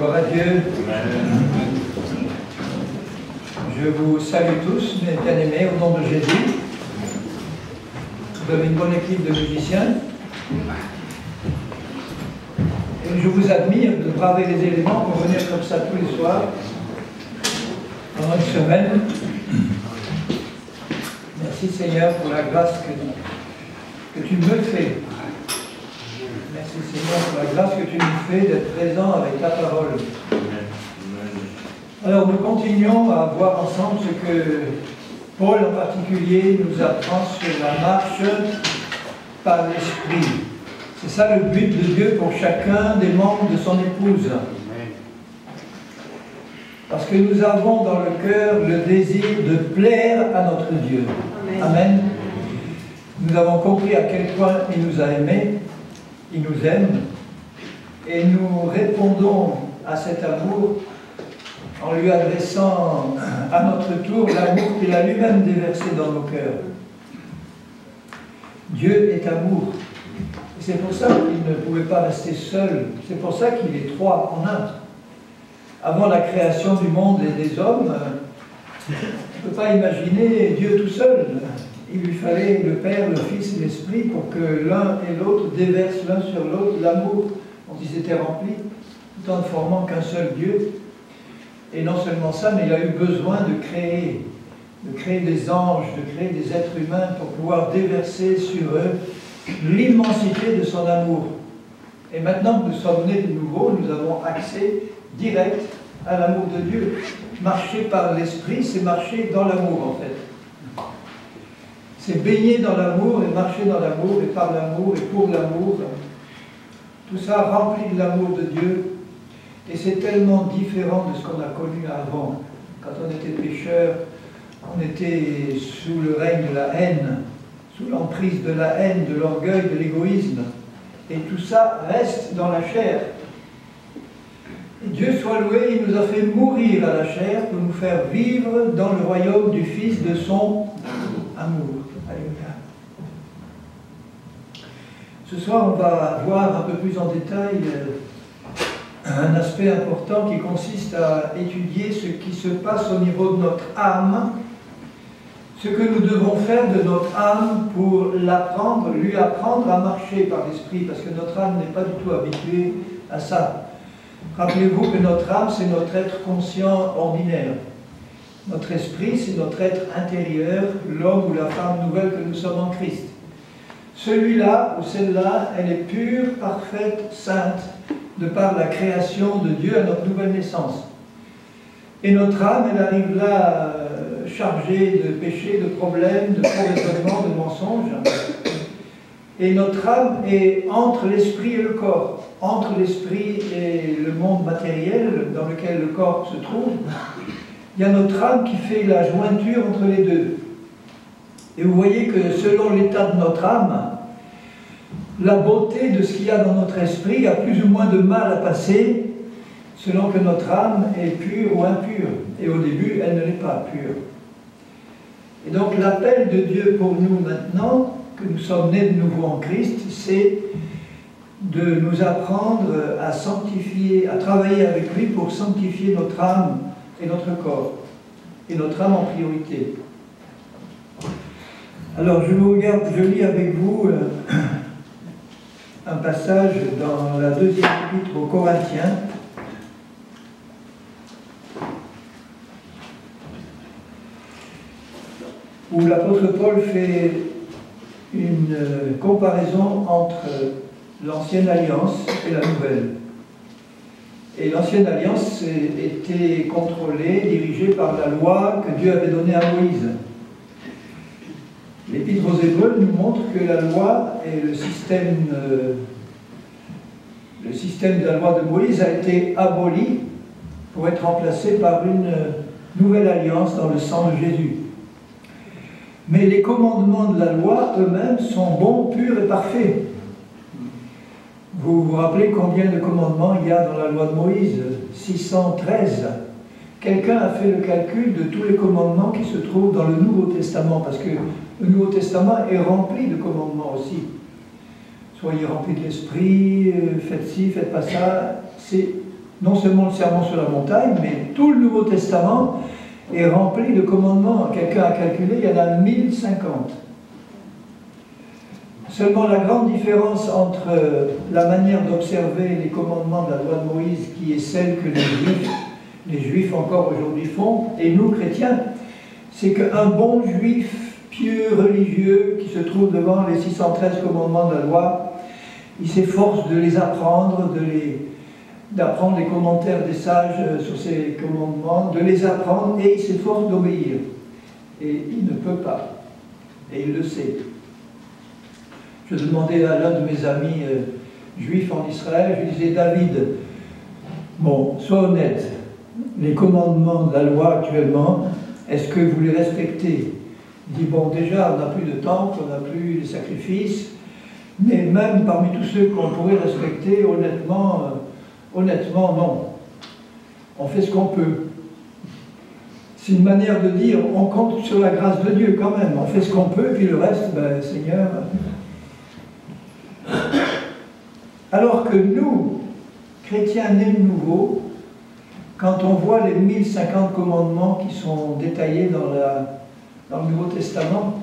Gloire à Dieu. Je vous salue tous, mes bien-aimés, au nom de Jésus. Vous avez une bonne équipe de musiciens. Et je vous admire de braver les éléments pour venir comme ça tous les soirs, pendant une semaine. Merci Seigneur pour la grâce que tu me fais. Merci Seigneur pour la grâce que tu me fais d'être présent avec ta parole. Alors nous continuons à voir ensemble ce que Paul en particulier nous apprend sur la marche par l'Esprit. C'est ça le but de Dieu pour chacun des membres de son épouse. Parce que nous avons dans le cœur le désir de plaire à notre Dieu. Amen. Nous avons compris à quel point il nous a aimés, il nous aime, et nous répondons à cet amour en lui adressant à notre tour l'amour qu'il a lui-même déversé dans nos cœurs. Dieu est amour. Et c'est pour ça qu'il ne pouvait pas rester seul. C'est pour ça qu'il est trois en un. Avant la création du monde et des hommes, on ne peut pas imaginer Dieu tout seul. Il lui fallait le Père, le Fils et l'Esprit pour que l'un et l'autre déversent l'un sur l'autre l'amour dont ils étaient remplis, tout en ne formant qu'un seul Dieu. Et non seulement ça, mais il a eu besoin de créer des anges, de créer des êtres humains pour pouvoir déverser sur eux l'immensité de son amour. Et maintenant que nous sommes nés de nouveau, nous avons accès direct à l'amour de Dieu. Marcher par l'Esprit, c'est marcher dans l'amour en fait. C'est baigner dans l'amour et marcher dans l'amour et par l'amour et pour l'amour. Tout ça rempli de l'amour de Dieu. Et c'est tellement différent de ce qu'on a connu avant. Quand on était pécheurs, on était sous le règne de la haine, sous l'emprise de la haine, de l'orgueil, de l'égoïsme. Et tout ça reste dans la chair. Et Dieu soit loué, il nous a fait mourir à la chair pour nous faire vivre dans le royaume du Fils de son amour. Alléluia. Ce soir, on va voir un peu plus en détail un aspect important qui consiste à étudier ce qui se passe au niveau de notre âme, ce que nous devons faire de notre âme pour l'apprendre, lui apprendre à marcher par l'Esprit, parce que notre âme n'est pas du tout habituée à ça. Rappelez-vous que notre âme, c'est notre être conscient ordinaire. Notre esprit, c'est notre être intérieur, l'homme ou la femme nouvelle que nous sommes en Christ. Celui-là ou celle-là, elle est pure, parfaite, sainte, de par la création de Dieu à notre nouvelle naissance. Et notre âme, elle arrive là chargée de péchés, de problèmes, de faux raisonnements, de mensonges. Et notre âme est entre l'esprit et le corps, entre l'esprit et le monde matériel dans lequel le corps se trouve. Il y a notre âme qui fait la jointure entre les deux. Et vous voyez que selon l'état de notre âme, la beauté de ce qu'il y a dans notre esprit a plus ou moins de mal à passer selon que notre âme est pure ou impure. Et au début, elle ne l'est pas pure. Et donc l'appel de Dieu pour nous maintenant, que nous sommes nés de nouveau en Christ, c'est de nous apprendre à sanctifier, à travailler avec lui pour sanctifier notre âme et notre corps, et notre âme en priorité. Alors je lis avec vous un passage dans la deuxième épître aux Corinthiens, où l'apôtre Paul fait une comparaison entre l'ancienne alliance et la nouvelle. Et l'ancienne alliance était contrôlée, dirigée par la loi que Dieu avait donnée à Moïse. L'Épître aux Hébreux nous montre que la loi et le système de la loi de Moïse a été aboli pour être remplacé par une nouvelle alliance dans le sang de Jésus. Mais les commandements de la loi eux-mêmes sont bons, purs et parfaits. Vous vous rappelez combien de commandements il y a dans la loi de Moïse? 613. Quelqu'un a fait le calcul de tous les commandements qui se trouvent dans le Nouveau Testament, parce que le Nouveau Testament est rempli de commandements aussi. Soyez remplis de l'esprit, faites ci, faites pas ça. C'est non seulement le sermon sur la montagne, mais tout le Nouveau Testament est rempli de commandements. Quelqu'un a calculé, il y en a 1050. Seulement la grande différence entre la manière d'observer les commandements de la loi de Moïse, qui est celle que les Juifs encore aujourd'hui font, et nous, chrétiens, c'est qu'un bon Juif pieux, religieux, qui se trouve devant les 613 commandements de la loi, il s'efforce de les apprendre, d'apprendre les commentaires des sages sur ces commandements, de les apprendre, et il s'efforce d'obéir. Et il ne peut pas. Et il le sait. Je demandais à l'un de mes amis juifs en Israël, je lui disais, David, bon, sois honnête, les commandements de la loi actuellement, est-ce que vous les respectez? Il dit, bon, déjà, on n'a plus de temple, on n'a plus de sacrifices, mais même parmi tous ceux qu'on pourrait respecter, honnêtement, non. On fait ce qu'on peut. C'est une manière de dire, on compte sur la grâce de Dieu quand même, on fait ce qu'on peut, puis le reste, ben, Seigneur... Alors que nous, chrétiens nés de nouveau, quand on voit les 1050 commandements qui sont détaillés dans le Nouveau Testament,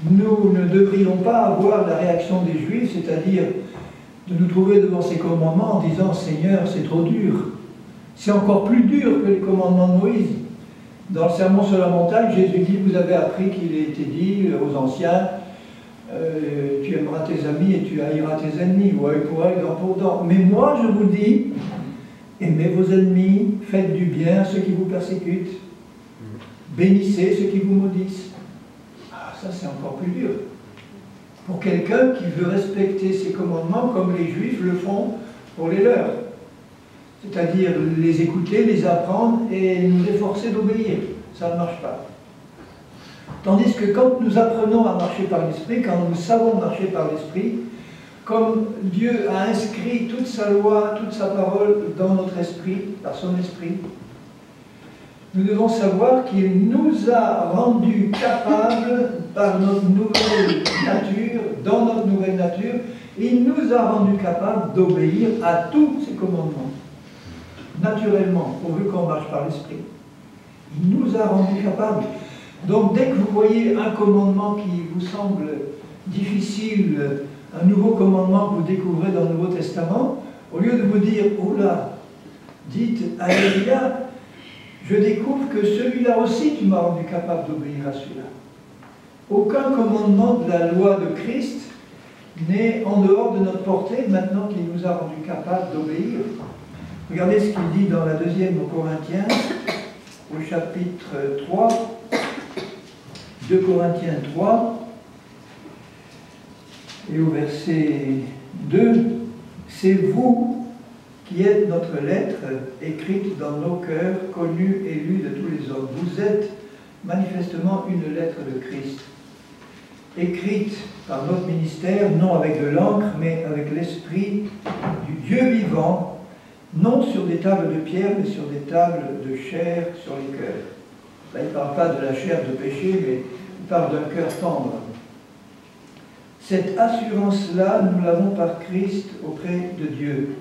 nous ne devrions pas avoir la réaction des Juifs, c'est-à-dire de nous trouver devant ces commandements en disant « Seigneur, c'est trop dur ». C'est encore plus dur que les commandements de Moïse. Dans le sermon sur la montagne, Jésus dit « Vous avez appris qu'il a été dit aux anciens, tu aimeras tes amis et tu haïras tes ennemis, ou œil pour œil, dent pour dent. Mais moi, je vous dis, aimez vos ennemis, faites du bien à ceux qui vous persécutent, bénissez ceux qui vous maudissent. » Ah, ça c'est encore plus dur. Pour quelqu'un qui veut respecter ces commandements comme les Juifs le font pour les leurs. C'est-à-dire les écouter, les apprendre et nous efforcer d'obéir. Ça ne marche pas. Tandis que quand nous apprenons à marcher par l'Esprit, quand nous savons marcher par l'Esprit, comme Dieu a inscrit toute sa loi, toute sa parole dans notre esprit, par son esprit, nous devons savoir qu'il nous a rendus capables, par notre nouvelle nature, dans notre nouvelle nature, il nous a rendus capables d'obéir à tous ces commandements, naturellement, pourvu qu'on marche par l'Esprit. Il nous a rendus capables. Donc dès que vous voyez un commandement qui vous semble difficile, un nouveau commandement que vous découvrez dans le Nouveau Testament, au lieu de vous dire « Oh là, dites Alléluia, je découvre que celui-là aussi tu m'as rendu capable d'obéir à celui-là. » Aucun commandement de la loi de Christ n'est en dehors de notre portée maintenant qu'il nous a rendu capables d'obéir. Regardez ce qu'il dit dans la deuxième aux Corinthiens, au chapitre 3, 2 Corinthiens 3, et au verset 2, « C'est vous qui êtes notre lettre, écrite dans nos cœurs, connue et lue de tous les hommes. Vous êtes manifestement une lettre de Christ, écrite par notre ministère, non avec de l'encre, mais avec l'Esprit du Dieu vivant, non sur des tables de pierre, mais sur des tables de chair sur les cœurs. » Là, il ne parle pas de la chair de péché, mais il parle d'un cœur tendre. Cette assurance-là, nous l'avons par Christ auprès de Dieu.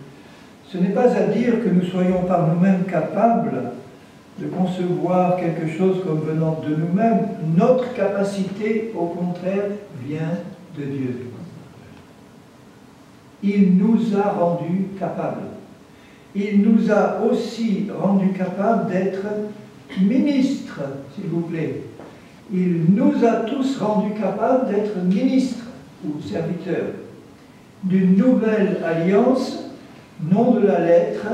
Ce n'est pas à dire que nous soyons par nous-mêmes capables de concevoir quelque chose comme venant de nous-mêmes. Notre capacité, au contraire, vient de Dieu. Il nous a rendus capables. Il nous a aussi rendus capables d'être ministres, s'il vous plaît. Il nous a tous rendus capables d'être ministres ou serviteurs d'une nouvelle alliance, non de la lettre,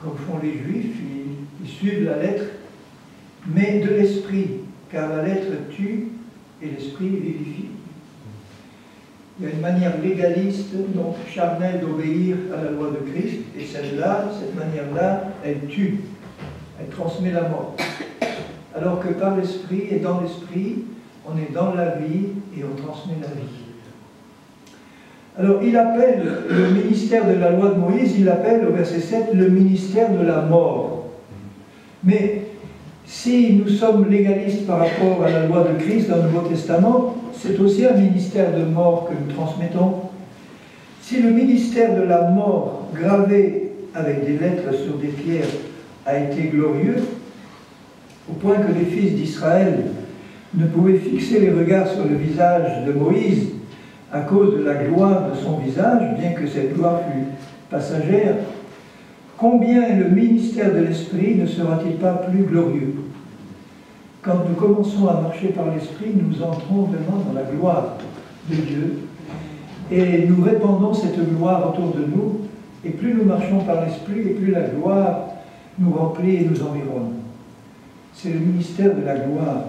comme font les Juifs, ils suivent la lettre, mais de l'esprit, car la lettre tue et l'esprit vivifie. Il y a une manière légaliste, donc charnelle, d'obéir à la loi de Christ, et celle-là, cette manière-là, elle tue, elle transmet la mort. Alors que par l'esprit et dans l'esprit, on est dans la vie et on transmet la vie. Alors il appelle le ministère de la loi de Moïse, il appelle au verset 7 le ministère de la mort. Mais si nous sommes légalistes par rapport à la loi de Christ dans le Nouveau Testament, c'est aussi un ministère de mort que nous transmettons. Si le ministère de la mort gravé avec des lettres sur des pierres a été glorieux, au point que les fils d'Israël ne pouvaient fixer les regards sur le visage de Moïse à cause de la gloire de son visage, bien que cette gloire fût passagère, combien le ministère de l'Esprit ne sera-t-il pas plus glorieux? Quand nous commençons à marcher par l'Esprit, nous entrons vraiment dans la gloire de Dieu et nous répandons cette gloire autour de nous, et plus nous marchons par l'Esprit, et plus la gloire nous remplit et nous environne. C'est le ministère de la gloire.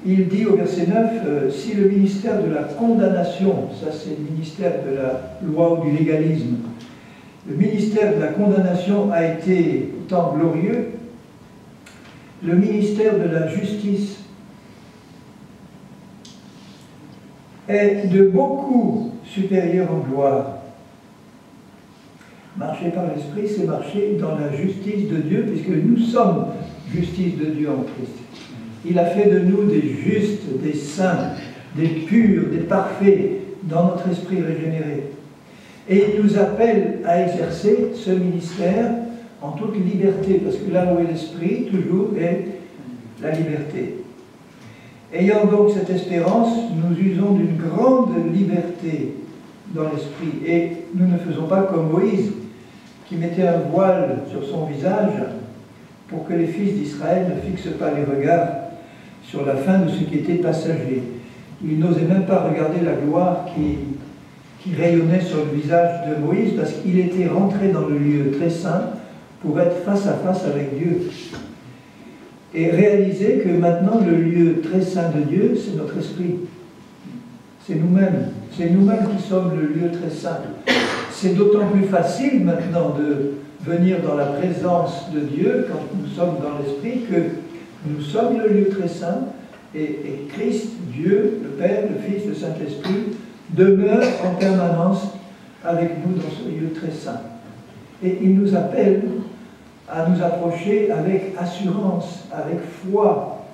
Il dit au verset 9, si le ministère de la condamnation, ça c'est le ministère de la loi ou du légalisme, le ministère de la condamnation a été autant glorieux, le ministère de la justice est de beaucoup supérieur en gloire. Marcher par l'Esprit, c'est marcher dans la justice de Dieu, puisque nous sommes justice de Dieu en Christ. Il a fait de nous des justes, des saints, des purs, des parfaits dans notre esprit régénéré. Et il nous appelle à exercer ce ministère en toute liberté, parce que là où est l'esprit, toujours est la liberté. Ayant donc cette espérance, nous usons d'une grande liberté dans l'esprit, et nous ne faisons pas comme Moïse, qui mettait un voile sur son visage pour que les fils d'Israël ne fixent pas les regards sur la fin de ce qui était passager. Il n'osait même pas regarder la gloire qui rayonnait sur le visage de Moïse, parce qu'il était rentré dans le lieu très saint pour être face à face avec Dieu. Et réaliser que maintenant le lieu très saint de Dieu, c'est notre esprit. C'est nous-mêmes. C'est nous-mêmes qui sommes le lieu très saint. C'est d'autant plus facile maintenant de venir dans la présence de Dieu quand nous sommes dans l'esprit que nous sommes le lieu très saint et Christ, Dieu, le Père, le Fils, le Saint-Esprit demeure en permanence avec nous dans ce lieu très saint. Et il nous appelle à nous approcher avec assurance, avec foi,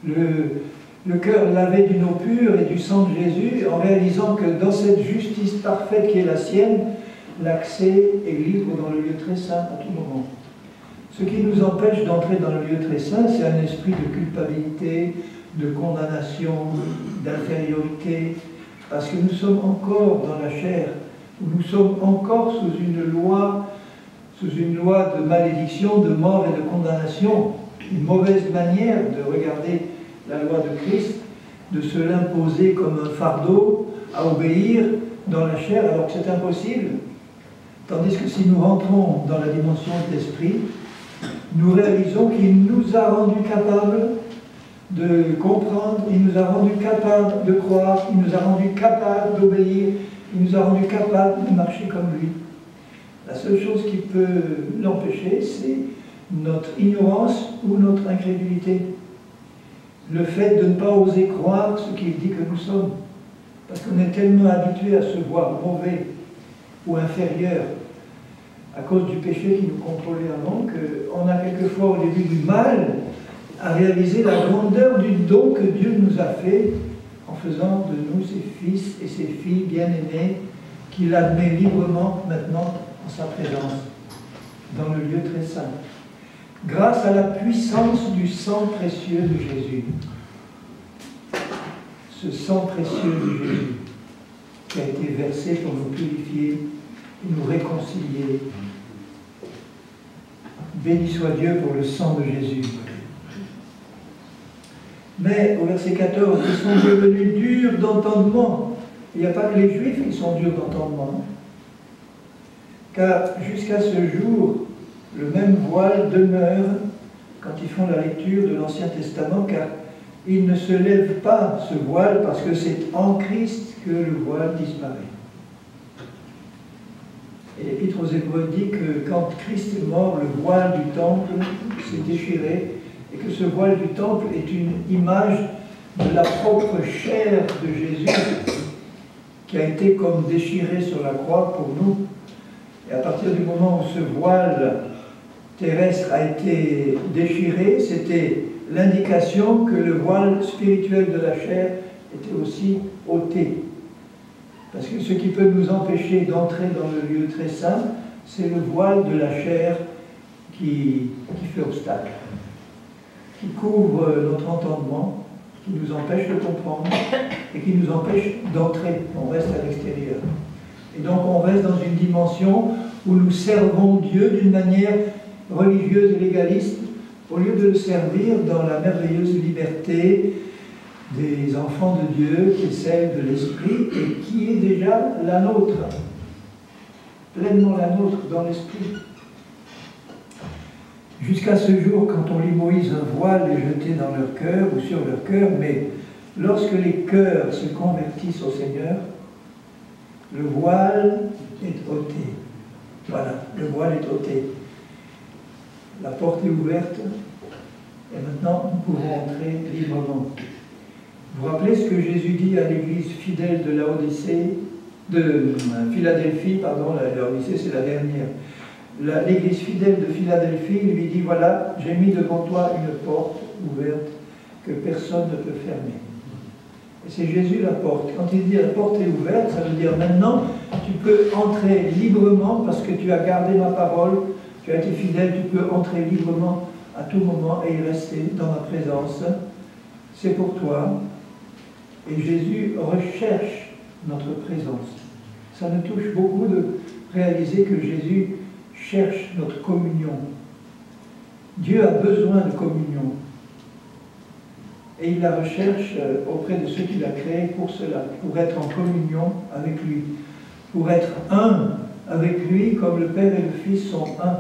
le cœur lavé d'une eau pure et du sang de Jésus, en réalisant que dans cette justice parfaite qui est la sienne, l'accès est libre dans le lieu très saint à tout moment. Ce qui nous empêche d'entrer dans le lieu très saint, c'est un esprit de culpabilité, de condamnation, d'infériorité, parce que nous sommes encore dans la chair, nous sommes encore sous une loi de malédiction, de mort et de condamnation, une mauvaise manière de regarder la loi de Christ, de se l'imposer comme un fardeau à obéir dans la chair alors que c'est impossible. Tandis que si nous rentrons dans la dimension de l'esprit, nous réalisons qu'il nous a rendus capables de comprendre, il nous a rendus capables de croire, il nous a rendus capables d'obéir, il nous a rendus capables de marcher comme lui. La seule chose qui peut l'empêcher, c'est notre ignorance ou notre incrédulité. Le fait de ne pas oser croire ce qu'il dit que nous sommes. Parce qu'on est tellement habitué à se voir mauvais ou inférieur à cause du péché qui nous contrôlait avant, qu'on a quelquefois au début du mal à réaliser la grandeur du don que Dieu nous a fait en faisant de nous ses fils et ses filles bien-aimés qu'il admet librement maintenant en sa présence dans le lieu très saint. Grâce à la puissance du sang précieux de Jésus. Ce sang précieux de Jésus qui a été versé pour nous purifier et nous réconcilier. Béni soit Dieu pour le sang de Jésus. Mais au verset 14, ils sont devenus durs d'entendement. Il n'y a pas que les Juifs qui sont durs d'entendement. Car jusqu'à ce jour, le même voile demeure quand ils font la lecture de l'Ancien Testament, car il ne se lève pas ce voile parce que c'est en Christ que le voile disparaît. Et l'Épître aux Hébreux dit que quand Christ est mort, le voile du temple s'est déchiré et que ce voile du temple est une image de la propre chair de Jésus qui a été comme déchirée sur la croix pour nous. Et à partir du moment où ce voile terrestre a été déchiré, c'était l'indication que le voile spirituel de la chair était aussi ôté. Parce que ce qui peut nous empêcher d'entrer dans le lieu très saint, c'est le voile de la chair qui fait obstacle, qui couvre notre entendement, qui nous empêche de comprendre et qui nous empêche d'entrer. On reste à l'extérieur. Et donc on reste dans une dimension où nous servons Dieu d'une manière religieuse et légaliste, au lieu de le servir dans la merveilleuse liberté des enfants de Dieu, qui est celle de l'Esprit, et qui est déjà la nôtre, pleinement la nôtre dans l'Esprit. Jusqu'à ce jour, quand on lit Moïse, un voile est jeté dans leur cœur ou sur leur cœur, mais lorsque les cœurs se convertissent au Seigneur, le voile est ôté. Voilà, le voile est ôté. La porte est ouverte, et maintenant nous pouvons entrer librement. Vous vous rappelez ce que Jésus dit à l'église fidèle de Philadelphie, pardon, Laodicée c'est la dernière. L'église fidèle de Philadelphie lui dit, voilà, j'ai mis devant toi une porte ouverte que personne ne peut fermer. Et c'est Jésus la porte. Quand il dit la porte est ouverte, ça veut dire maintenant tu peux entrer librement parce que tu as gardé ma parole, tu as été fidèle, tu peux entrer librement à tout moment et y rester dans ma présence. C'est pour toi. Et Jésus recherche notre présence. Ça nous touche beaucoup de réaliser que Jésus cherche notre communion. Dieu a besoin de communion. Et il la recherche auprès de ceux qu'il a créés pour cela, pour être en communion avec lui, pour être un avec lui comme le Père et le Fils sont un.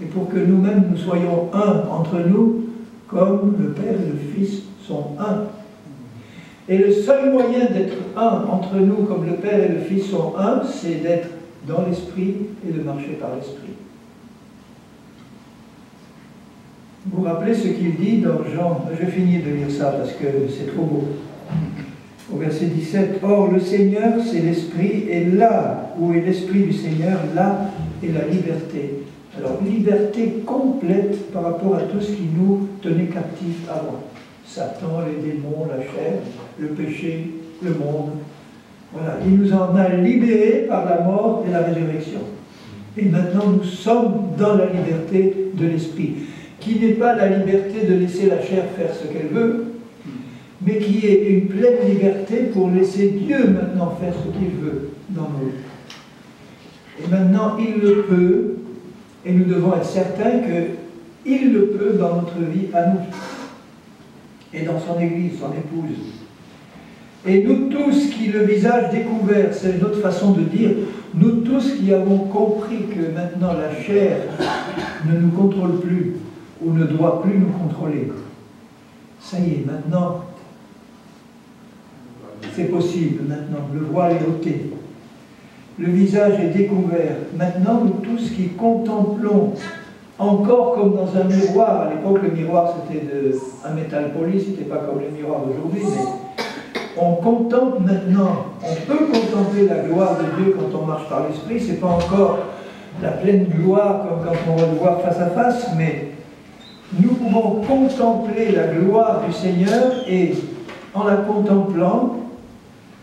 Et pour que nous-mêmes nous soyons un entre nous comme le Père et le Fils sont un. Et le seul moyen d'être un entre nous comme le Père et le Fils sont un, c'est d'être dans l'Esprit et de marcher par l'Esprit. Vous vous rappelez ce qu'il dit dans Jean, je finis de lire ça parce que c'est trop beau. Au verset 17, « Or le Seigneur c'est l'Esprit, et là où est l'Esprit du Seigneur, là est la liberté. » Alors, liberté complète par rapport à tout ce qui nous tenait captifs avant. Satan, les démons, la chair, le péché, le monde. Voilà, il nous en a libérés par la mort et la résurrection. Et maintenant, nous sommes dans la liberté de l'Esprit, qui n'est pas la liberté de laisser la chair faire ce qu'elle veut, mais qui est une pleine liberté pour laisser Dieu maintenant faire ce qu'il veut dans nos vies. Et maintenant, il le peut, et nous devons être certains qu'il le peut dans notre vie à nous, et dans son Église, son épouse. Et nous tous qui, le visage découvert, c'est notre façon de dire, nous tous qui avons compris que maintenant la chair ne nous contrôle plus, ou ne doit plus nous contrôler. Ça y est, maintenant, c'est possible, maintenant, le voile est ôté. Le visage est découvert. Maintenant, nous tous qui contemplons, encore comme dans un miroir, à l'époque le miroir c'était un métal poli, c'était pas comme les miroirs d'aujourd'hui, mais on contemple maintenant, on peut contempler la gloire de Dieu quand on marche par l'Esprit, c'est pas encore la pleine gloire comme quand on va le voir face à face, mais nous pouvons contempler la gloire du Seigneur et en la contemplant,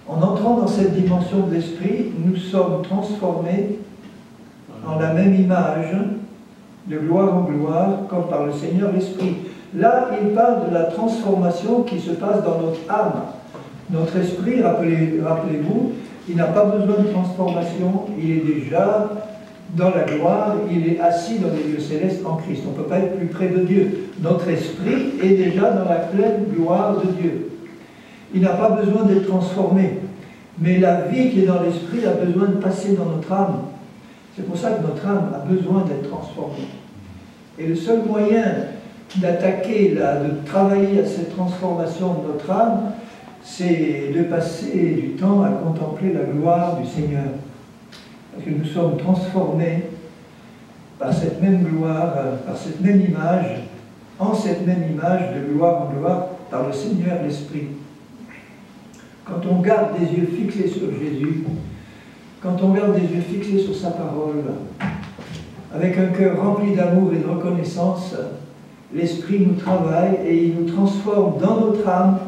en entrant dans cette dimension de l'Esprit, nous sommes transformés en la même image, de gloire en gloire, comme par le Seigneur l'Esprit. Là, il parle de la transformation qui se passe dans notre âme. Notre esprit, rappelez-vous, il n'a pas besoin de transformation, il est déjà dans la gloire, il est assis dans les lieux célestes en Christ. On ne peut pas être plus près de Dieu. Notre esprit est déjà dans la pleine gloire de Dieu. Il n'a pas besoin d'être transformé. Mais la vie qui est dans l'esprit a besoin de passer dans notre âme. C'est pour ça que notre âme a besoin d'être transformée. Et le seul moyen d'attaquer, de travailler à cette transformation de notre âme, c'est de passer du temps à contempler la gloire du Seigneur. Parce que nous sommes transformés par cette même gloire, par cette même image, en cette même image de gloire en gloire, par le Seigneur l'Esprit. Quand on garde des yeux fixés sur Jésus, quand on garde des yeux fixés sur sa parole, avec un cœur rempli d'amour et de reconnaissance, l'Esprit nous travaille et il nous transforme dans notre âme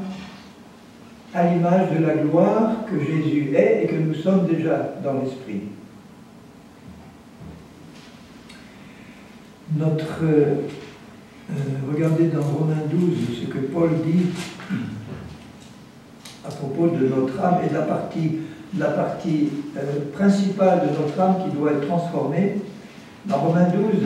à l'image de la gloire que Jésus est et que nous sommes déjà dans l'Esprit. Regardez dans Romains 12 ce que Paul dit à propos de notre âme et de la partie principale de notre âme qui doit être transformée. Dans Romains 12,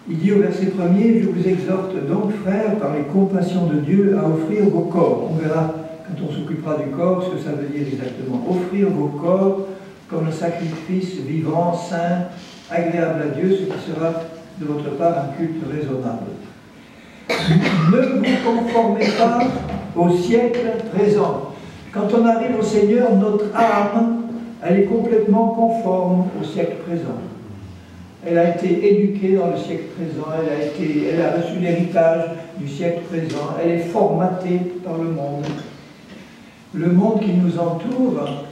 il dit au verset 1er, « Je vous exhorte donc, frères, par les compassions de Dieu, à offrir vos corps. » On verra, quand on s'occupera du corps, ce que ça veut dire exactement. « Offrir vos corps comme un sacrifice vivant, saint, agréable à Dieu, ce qui sera de votre part un culte raisonnable. » Ne vous conformez pas au siècle présent. Quand on arrive au Seigneur, notre âme, elle est complètement conforme au siècle présent. Elle a été éduquée dans le siècle présent, elle a reçu l'héritage du siècle présent, elle est formatée par le monde. Le monde qui nous entoure,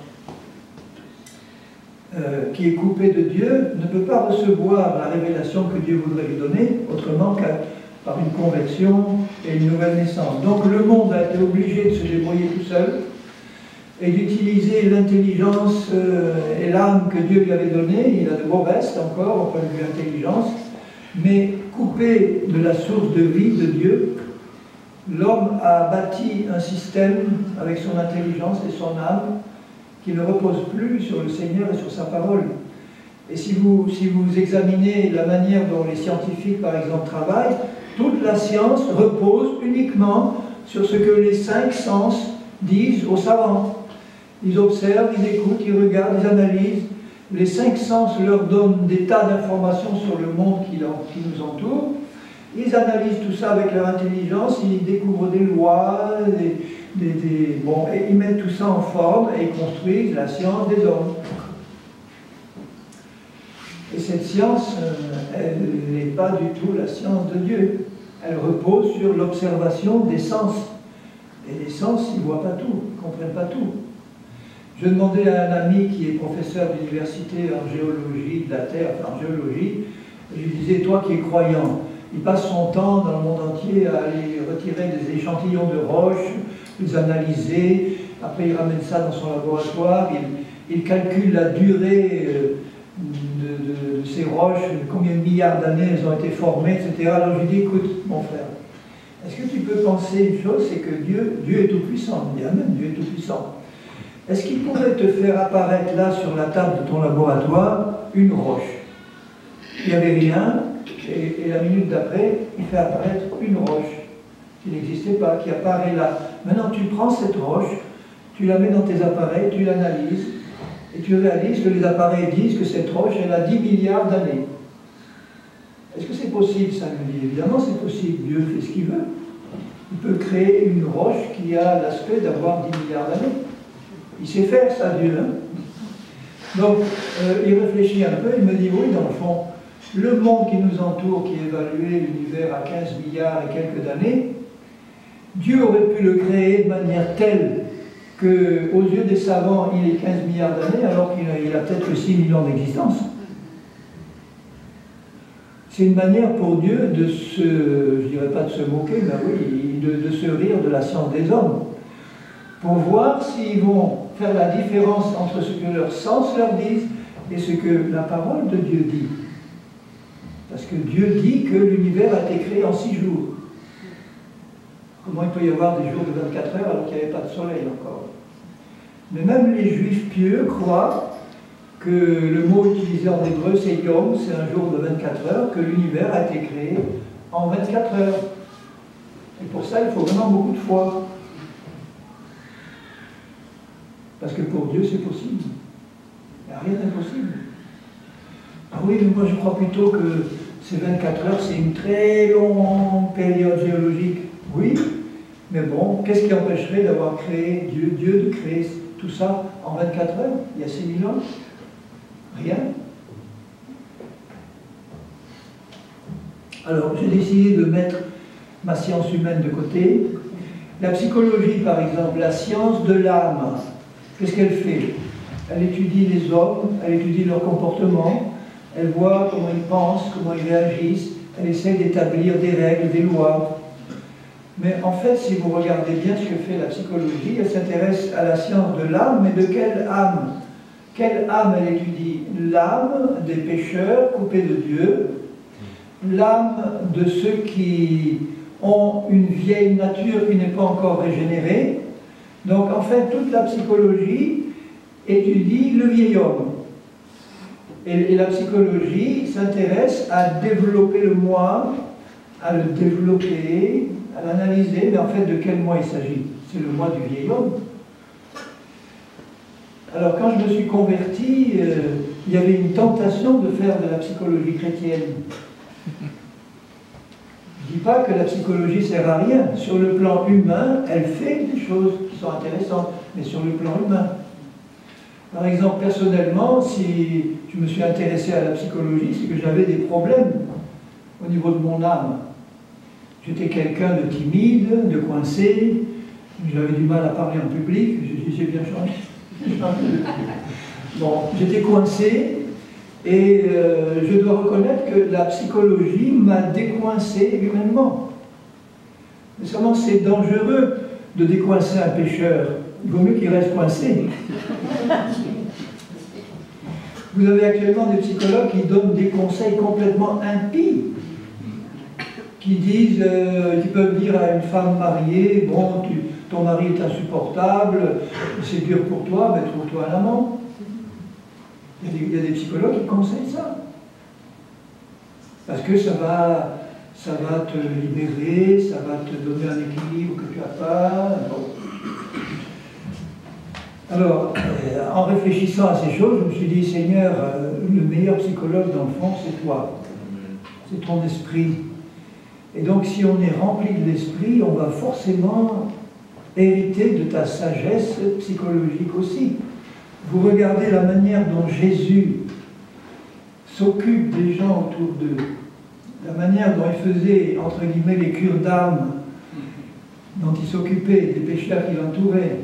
qui est coupé de Dieu, ne peut pas recevoir la révélation que Dieu voudrait lui donner, autrement qu'à par une conversion et une nouvelle naissance. Donc le monde a été obligé de se débrouiller tout seul et d'utiliser l'intelligence et l'âme que Dieu lui avait donnée. Il a de beaux restes encore, au point de vue intelligence, mais coupé de la source de vie de Dieu, l'homme a bâti un système avec son intelligence et son âme qui ne repose plus sur le Seigneur et sur sa parole. Et si vous examinez la manière dont les scientifiques, par exemple, travaillent, toute la science repose uniquement sur ce que les 5 sens disent aux savants. Ils observent, ils écoutent, ils regardent, ils analysent. Les 5 sens leur donnent des tas d'informations sur le monde qui nous entoure. Ils analysent tout ça avec leur intelligence, ils découvrent des lois, bon, et ils mettent tout ça en forme et ils construisent la science des hommes. Et cette science, elle n'est pas du tout la science de Dieu. Elle repose sur l'observation des sens. Et les sens, ils ne voient pas tout, ils ne comprennent pas tout. Je demandais à un ami qui est professeur d'université en géologie de la Terre, enfin en géologie, je lui disais, toi qui es croyant, il passe son temps dans le monde entier à aller retirer des échantillons de roches, les analyser, après il ramène ça dans son laboratoire, il calcule la durée de ces roches, combien de milliards d'années elles ont été formées, etc. Alors je lui dis, écoute, mon frère, est-ce que tu peux penser une chose, c'est que Dieu est tout-puissant, il dit, amen, Dieu est tout-puissant. Est-ce qu'il pourrait te faire apparaître là, sur la table de ton laboratoire, une roche? Il n'y avait rien, et la minute d'après, il fait apparaître une roche qui n'existait pas, qui apparaît là. Maintenant, tu prends cette roche, tu la mets dans tes appareils, tu l'analyses, et tu réalises que les appareils disent que cette roche, elle a 10 milliards d'années. Est-ce que c'est possible, ça me dit? Évidemment, c'est possible. Dieu fait ce qu'il veut. Il peut créer une roche qui a l'aspect d'avoir 10 milliards d'années. Il sait faire ça, Dieu. Hein? Donc, il réfléchit un peu, il me dit, oui, dans le fond, le monde qui nous entoure, qui est évalué, l'univers à 15 milliards et quelques d'années, Dieu aurait pu le créer de manière telle qu'aux yeux des savants, il est 15 milliards d'années, alors qu'il a peut-être 6 millions d'existence. C'est une manière pour Dieu de se, je ne dirais pas de se moquer, mais oui, de se rire de la science des hommes, pour voir s'ils vont faire la différence entre ce que leurs sens leur disent et ce que la parole de Dieu dit. Parce que Dieu dit que l'univers a été créé en 6 jours. Comment il peut y avoir des jours de 24 heures alors qu'il n'y avait pas de soleil encore? Mais même les juifs pieux croient que le mot utilisé en hébreu, c'est yom, c'est un jour de 24 heures, que l'univers a été créé en 24 heures. Et pour ça, il faut vraiment beaucoup de foi. Parce que pour Dieu, c'est possible. Il n'y a rien d'impossible. Ah oui, mais moi je crois plutôt que ces 24 heures, c'est une très longue période géologique. Oui, mais bon, qu'est-ce qui empêcherait d'avoir créé Dieu de créer tout ça en 24 heures, il y a 6000 ans? Rien. Alors, j'ai décidé de mettre ma science humaine de côté. La psychologie, par exemple, la science de l'âme, qu'est-ce qu'elle fait? Elle étudie les hommes, elle étudie leur comportement, elle voit comment ils pensent, comment ils réagissent, elle essaie d'établir des règles, des lois. Mais en fait, si vous regardez bien ce que fait la psychologie, elle s'intéresse à la science de l'âme, mais de quelle âme? Quelle âme elle étudie? L'âme des pécheurs coupés de Dieu, l'âme de ceux qui ont une vieille nature qui n'est pas encore régénérée. Donc en fait, toute la psychologie étudie le vieil homme. Et la psychologie s'intéresse à développer le moi, à le développer, à l'analyser, mais en fait, de quel moi il s'agit? C'est le moi du vieil homme. Alors, quand je me suis converti, il y avait une tentation de faire de la psychologie chrétienne. Je ne dis pas que la psychologie ne sert à rien. Sur le plan humain, elle fait des choses qui sont intéressantes, mais sur le plan humain. Par exemple, personnellement, si je me suis intéressé à la psychologie, c'est que j'avais des problèmes au niveau de mon âme. J'étais quelqu'un de timide, de coincé, j'avais du mal à parler en public, j'ai bien changé. Bon, j'étais coincé et je dois reconnaître que la psychologie m'a décoincé humainement. Mais seulement c'est dangereux de décoincer un pécheur. Il vaut mieux qu'il reste coincé. Vous avez actuellement des psychologues qui donnent des conseils complètement impies, qui disent, qui peuvent dire à une femme mariée, bon, ton mari est insupportable, c'est dur pour toi, mais trouve-toi un amant. Il y a des psychologues qui conseillent ça. Parce que ça va te libérer, ça va te donner un équilibre que tu n'as pas. Bon. Alors, en réfléchissant à ces choses, je me suis dit, Seigneur, le meilleur psychologue dans le fond, c'est toi. C'est ton esprit. Et donc, si on est rempli de l'esprit, on va forcément hériter de ta sagesse psychologique aussi. Vous regardez la manière dont Jésus s'occupe des gens autour d'eux, la manière dont il faisait, entre guillemets, les cures d'âme, dont il s'occupait des pécheurs qui l'entouraient.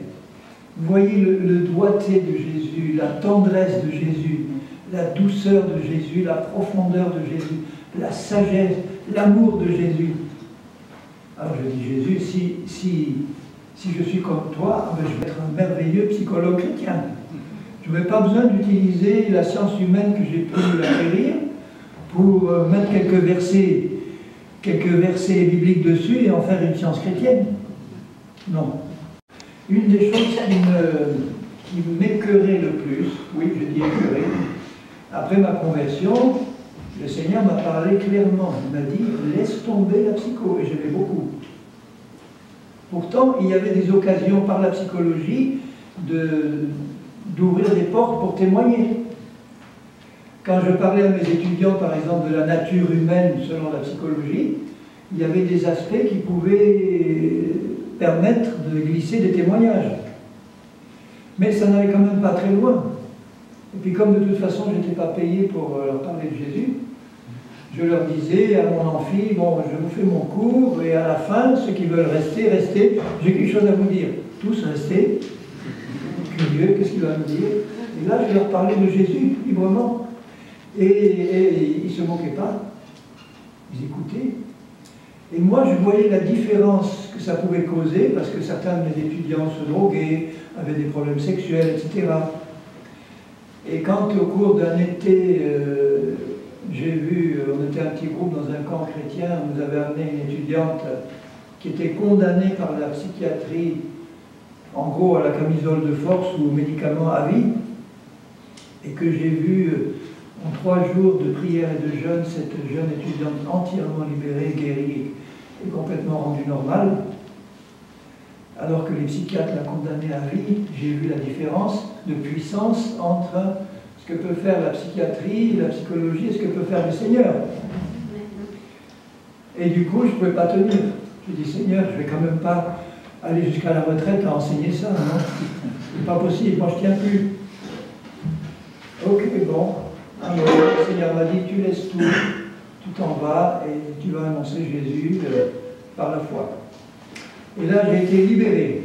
Vous voyez le doigté de Jésus, la tendresse de Jésus, la douceur de Jésus, la profondeur de Jésus, la sagesse, l'amour de Jésus. Alors je dis, Jésus, si je suis comme toi, je vais être un merveilleux psychologue chrétien. Je n'ai pas besoin d'utiliser la science humaine que j'ai pu acquérir pour mettre quelques versets bibliques dessus et en faire une science chrétienne. Non. Une des choses qui m'écœurait le plus, oui, je dis écœurer, après ma conversion, le Seigneur m'a parlé clairement. Il m'a dit, laisse tomber la psycho, et j'aimais beaucoup. Pourtant, il y avait des occasions par la psychologie d'ouvrir des portes pour témoigner. Quand je parlais à mes étudiants, par exemple, de la nature humaine selon la psychologie, il y avait des aspects qui pouvaient permettre de glisser des témoignages. Mais ça n'allait quand même pas très loin. Et puis comme de toute façon, je n'étais pas payé pour leur parler de Jésus, je leur disais à mon amphi, bon, je vous fais mon cours, et à la fin, ceux qui veulent rester, restez, j'ai quelque chose à vous dire. Tous restez, curieux, qu'est-ce qu'il va me dire? Et là, je leur parlais de Jésus, librement. Et ils ne se moquaient pas, ils écoutaient. Et moi, je voyais la différence que ça pouvait causer, parce que certains de mes étudiants se droguaient, avaient des problèmes sexuels, etc. Et quand, au cours d'un été, j'ai vu, on était un petit groupe dans un camp chrétien, on nous avait amené une étudiante qui était condamnée par la psychiatrie, en gros à la camisole de force ou aux médicaments à vie, et que j'ai vu en 3 jours de prière et de jeûne, cette jeune étudiante entièrement libérée, guérie et complètement rendue normale, alors que les psychiatres la condamnaient à vie. J'ai vu la différence de puissance entre ce que peut faire la psychiatrie, la psychologie et ce que peut faire le Seigneur. Et du coup, je ne pouvais pas tenir. J'ai dit, Seigneur, je ne vais quand même pas aller jusqu'à la retraite à enseigner ça, non? C'est pas possible, moi je tiens plus. Ok, bon. Alors, le Seigneur m'a dit, tu laisses tout, tu t'en vas et tu vas annoncer Jésus par la foi. Et là, j'ai été libéré.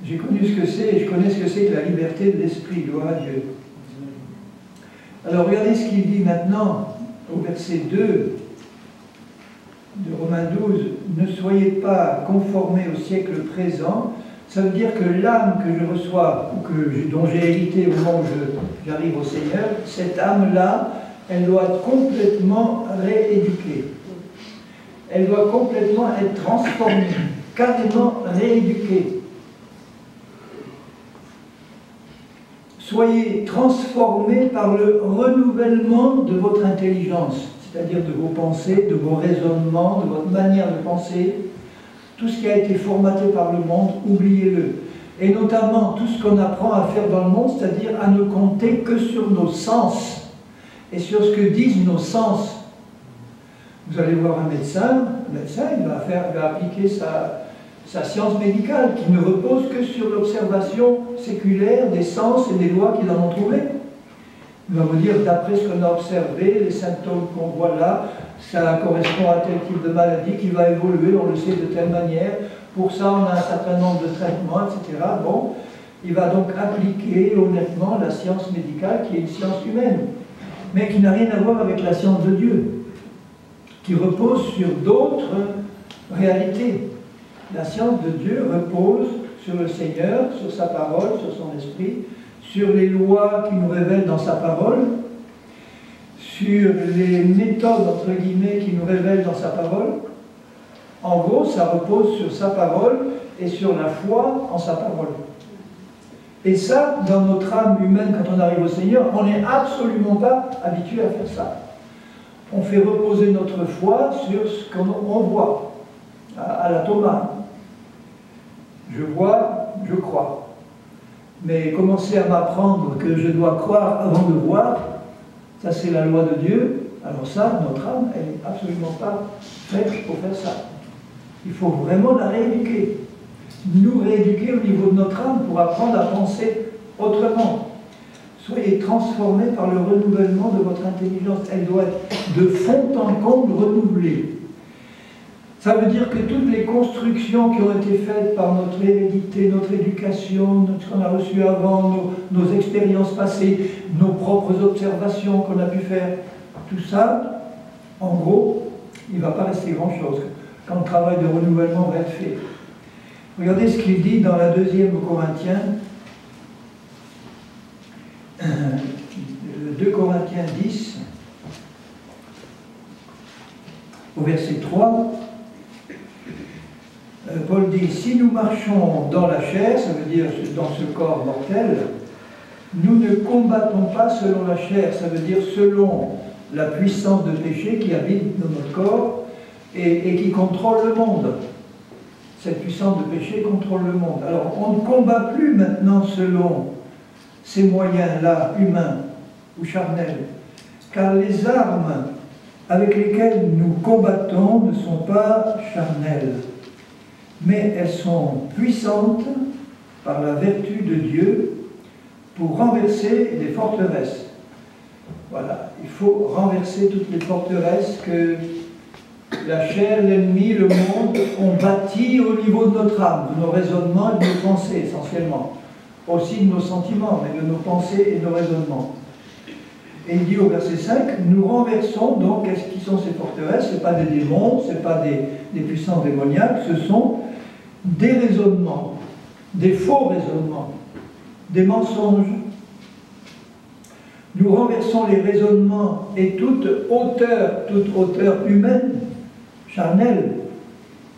J'ai connu ce que c'est, et je connais ce que c'est que la liberté de l'esprit, gloire à Dieu. Alors, regardez ce qu'il dit maintenant, au verset 2 de Romains 12. Ne soyez pas conformés au siècle présent, Ça veut dire que l'âme que je reçois, ou dont j'ai hérité au moment où j'arrive au Seigneur, cette âme-là, elle doit être complètement rééduquée. Elle doit complètement être transformée, carrément rééduquée. Soyez transformés par le renouvellement de votre intelligence, c'est-à-dire de vos pensées, de vos raisonnements, de votre manière de penser. Tout ce qui a été formaté par le monde, oubliez-le. Et notamment tout ce qu'on apprend à faire dans le monde, c'est-à-dire à ne compter que sur nos sens et sur ce que disent nos sens. Vous allez voir un médecin, le médecin il va appliquer sa science médicale qui ne repose que sur l'observation séculaire des sens et des lois qu'ils en ont trouvées. Il va vous dire, d'après ce qu'on a observé, les symptômes qu'on voit là, ça correspond à tel type de maladie qui va évoluer, on le sait, de telle manière. Pour ça, on a un certain nombre de traitements, etc. Bon, il va donc appliquer honnêtement la science médicale qui est une science humaine, mais qui n'a rien à voir avec la science de Dieu, qui repose sur d'autres réalités. La science de Dieu repose sur le Seigneur, sur sa parole, sur son esprit, sur les lois qu'il nous révèle dans sa parole, sur les méthodes, entre guillemets, qu'il nous révèle dans sa parole. En gros, ça repose sur sa parole et sur la foi en sa parole. Et ça, dans notre âme humaine, quand on arrive au Seigneur, on n'est absolument pas habitué à faire ça. On fait reposer notre foi sur ce qu'on voit, à la Thomas. Je vois, je crois. Mais commencer à m'apprendre que je dois croire avant de voir, ça c'est la loi de Dieu. Alors ça, notre âme, elle n'est absolument pas faite pour faire ça. Il faut vraiment la rééduquer. Nous rééduquer au niveau de notre âme pour apprendre à penser autrement. Soyez transformés par le renouvellement de votre intelligence. Elle doit être de fond en comble renouvelée. Ça veut dire que toutes les constructions qui ont été faites par notre hérédité, notre éducation, ce qu'on a reçu avant, nos expériences passées, nos propres observations qu'on a pu faire, tout ça, en gros, il ne va pas rester grand-chose quand le travail de renouvellement va être fait. Regardez ce qu'il dit dans la 2e Corinthiens, 2 Corinthiens 10, au verset 3. Paul dit, si nous marchons dans la chair, ça veut dire dans ce corps mortel, nous ne combattons pas selon la chair, ça veut dire selon la puissance de péché qui habite dans notre corps et qui contrôle le monde. Cette puissance de péché contrôle le monde. Alors on ne combat plus maintenant selon ces moyens-là, humains ou charnels, car les armes avec lesquelles nous combattons ne sont pas charnelles, mais elles sont puissantes par la vertu de Dieu pour renverser les forteresses. Voilà, il faut renverser toutes les forteresses que la chair, l'ennemi, le monde ont bâties au niveau de notre âme, de nos raisonnements et de nos pensées essentiellement. Aussi de nos sentiments, mais de nos pensées et de nos raisonnements. Et il dit au verset 5, nous renversons donc, qu'est-ce qui sont ces forteresses? Ce n'est pas des démons, ce n'est pas des puissances démoniaques, ce sont des raisonnements, des faux raisonnements, des mensonges. Nous renversons les raisonnements et toute hauteur humaine, charnelle,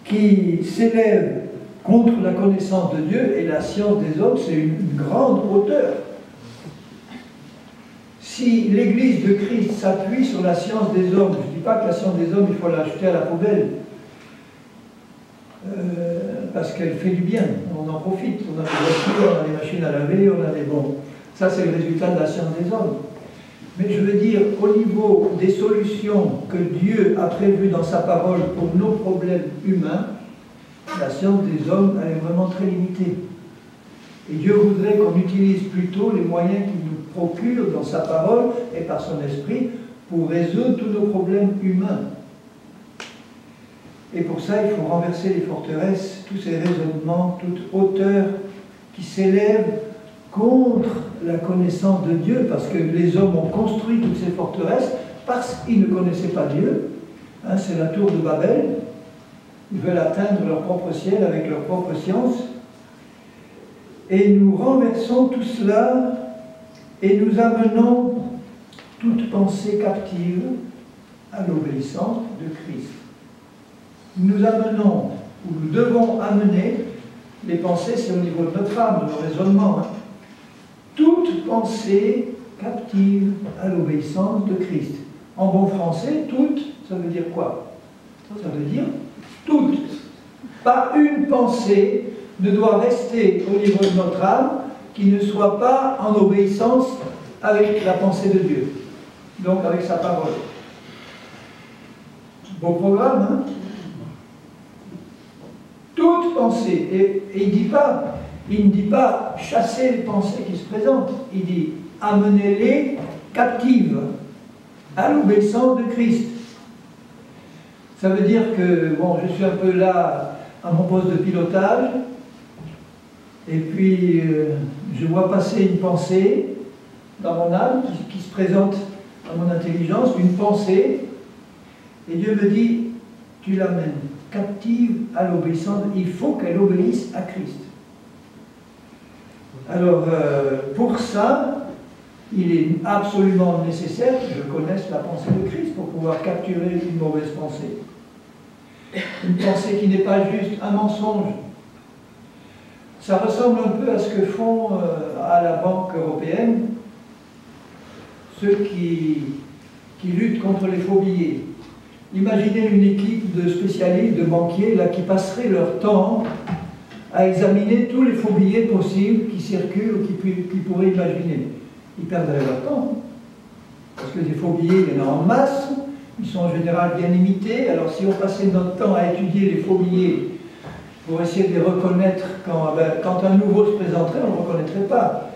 qui s'élève contre la connaissance de Dieu, et la science des hommes, c'est une grande hauteur. Si l'Église de Christ s'appuie sur la science des hommes, je ne dis pas que la science des hommes, il faut la jeter à la poubelle, parce qu'elle fait du bien, on en profite, on a des voitures, on a des machines à laver, on a des bons. Ça c'est le résultat de la science des hommes. Mais je veux dire, au niveau des solutions que Dieu a prévues dans sa parole pour nos problèmes humains, la science des hommes, elle est vraiment très limitée. Et Dieu voudrait qu'on utilise plutôt les moyens qu'il nous procure dans sa parole et par son esprit pour résoudre tous nos problèmes humains. Et pour ça, il faut renverser les forteresses, tous ces raisonnements, toute hauteur qui s'élève contre la connaissance de Dieu, parce que les hommes ont construit toutes ces forteresses parce qu'ils ne connaissaient pas Dieu. Hein, c'est la tour de Babel. Ils veulent atteindre leur propre ciel avec leur propre science. Et nous renversons tout cela et nous amenons toute pensée captive à l'obéissance de Christ. Nous amenons, ou nous devons amener, les pensées, c'est au niveau de notre âme, de nos raisonnements, toute pensée captive à l'obéissance de Christ. En bon français, toute, ça veut dire quoi? Ça veut dire toute. Pas une pensée ne doit rester au niveau de notre âme qui ne soit pas en obéissance avec la pensée de Dieu, donc avec sa parole. Beau programme, hein? Toute pensée, et il ne dit pas chasser les pensées qui se présentent, il dit amenez-les captives à l'obéissance de Christ. Ça veut dire que, bon, je suis un peu là à mon poste de pilotage, et puis je vois passer une pensée dans mon âme qui se présente à mon intelligence, une pensée, et Dieu me dit, tu l'amènes captive à l'obéissance, il faut qu'elle obéisse à Christ. Alors, pour ça, il est absolument nécessaire que je connaisse la pensée de Christ pour pouvoir capturer une mauvaise pensée. Une pensée qui n'est pas juste un mensonge. Ça ressemble un peu à ce que font à la Banque européenne ceux qui luttent contre les faux billets. Imaginez une équipe de spécialistes, de banquiers, là, qui passeraient leur temps à examiner tous les faux billets possibles qui circulent ou qui pourraient imaginer. Ils perdraient leur temps. Parce que des faux billets, il y en a en masse, ils sont en général bien imités. Alors si on passait notre temps à étudier les faux billets pour essayer de les reconnaître quand un nouveau se présenterait, on ne le reconnaîtrait pas.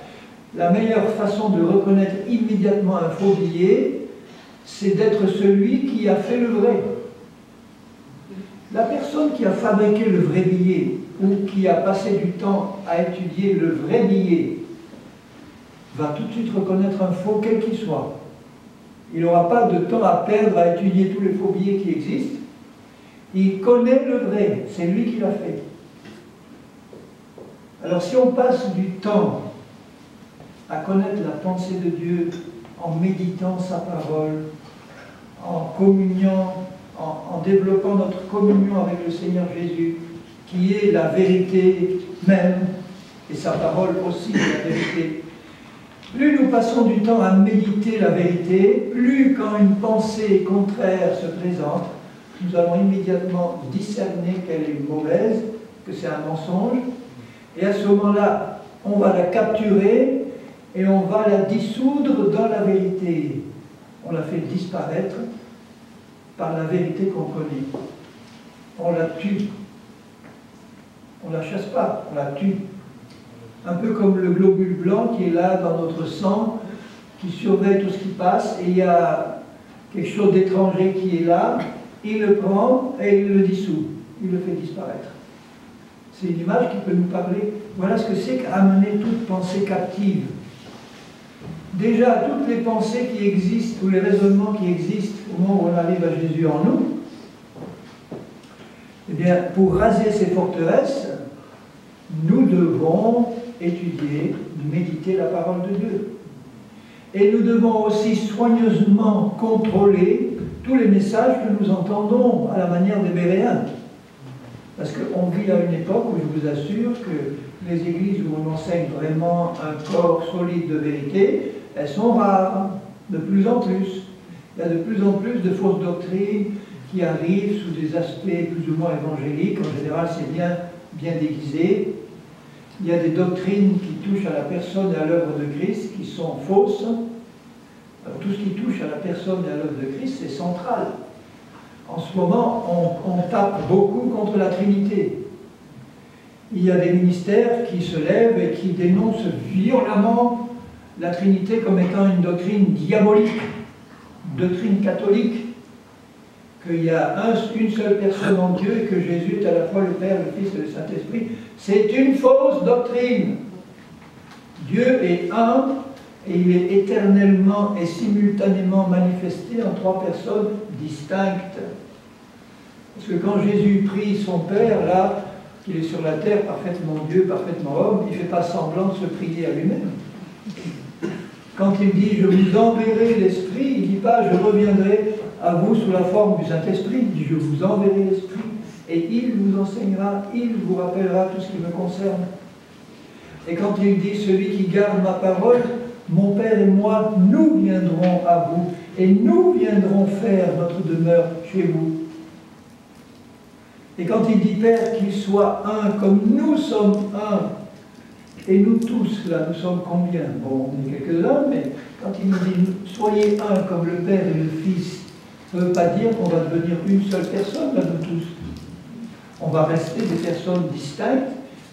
La meilleure façon de reconnaître immédiatement un faux billet, c'est d'être celui qui a fait le vrai. La personne qui a fabriqué le vrai billet ou qui a passé du temps à étudier le vrai billet va tout de suite reconnaître un faux, quel qu'il soit. Il n'aura pas de temps à perdre à étudier tous les faux billets qui existent. Il connaît le vrai, c'est lui qui l'a fait. Alors si on passe du temps à connaître la pensée de Dieu en méditant sa parole, en communion, en développant notre communion avec le Seigneur Jésus, qui est la vérité même, et sa parole aussi est la vérité. Plus nous passons du temps à méditer la vérité, plus quand une pensée contraire se présente, nous allons immédiatement discerner qu'elle est mauvaise, que c'est un mensonge, et à ce moment-là, on va la capturer et on va la dissoudre dans la vérité. On la fait disparaître par la vérité qu'on connaît. On la tue. On ne la chasse pas, on la tue. Un peu comme le globule blanc qui est là dans notre sang, qui surveille tout ce qui passe, et il y a quelque chose d'étranger qui est là, il le prend et il le dissout, il le fait disparaître. C'est une image qui peut nous parler. Voilà ce que c'est qu'amener toute pensée captive. Déjà, toutes les pensées qui existent, tous les raisonnements qui existent au moment où on arrive à Jésus en nous, eh bien, pour raser ces forteresses, nous devons étudier, méditer la parole de Dieu. Et nous devons aussi soigneusement contrôler tous les messages que nous entendons à la manière des Béréens. Parce qu'on vit à une époque où je vous assure que les églises où on enseigne vraiment un corps solide de vérité, elles sont rares, de plus en plus. Il y a de plus en plus de fausses doctrines qui arrivent sous des aspects plus ou moins évangéliques. En général, c'est bien déguisé. Il y a des doctrines qui touchent à la personne et à l'œuvre de Christ qui sont fausses. Alors, tout ce qui touche à la personne et à l'œuvre de Christ, c'est central. En ce moment, on tape beaucoup contre la Trinité. Il y a des ministères qui se lèvent et qui dénoncent violemment la Trinité comme étant une doctrine diabolique, doctrine catholique, qu'il y a une seule personne en Dieu et que Jésus est à la fois le Père, le Fils et le Saint-Esprit. C'est une fausse doctrine. Dieu est un et il est éternellement et simultanément manifesté en trois personnes distinctes. Parce que quand Jésus prie son Père, là, qu'il est sur la terre, parfaitement Dieu, parfaitement homme, il ne fait pas semblant de se prier à lui-même. Quand il dit « je vous enverrai l'Esprit », il ne dit pas « je reviendrai à vous sous la forme du Saint-Esprit », il dit « je vous enverrai l'Esprit et il vous enseignera, il vous rappellera tout ce qui me concerne ». Et quand il dit « celui qui garde ma parole, mon Père et moi, nous viendrons à vous et nous viendrons faire notre demeure chez vous ». Et quand il dit « Père, qu'il soit un comme nous sommes un », et nous tous, là, nous sommes combien? Bon, on est quelques-uns, mais quand il nous dit « soyez un comme le Père et le Fils », ça ne veut pas dire qu'on va devenir une seule personne, là, nous tous. On va rester des personnes distinctes,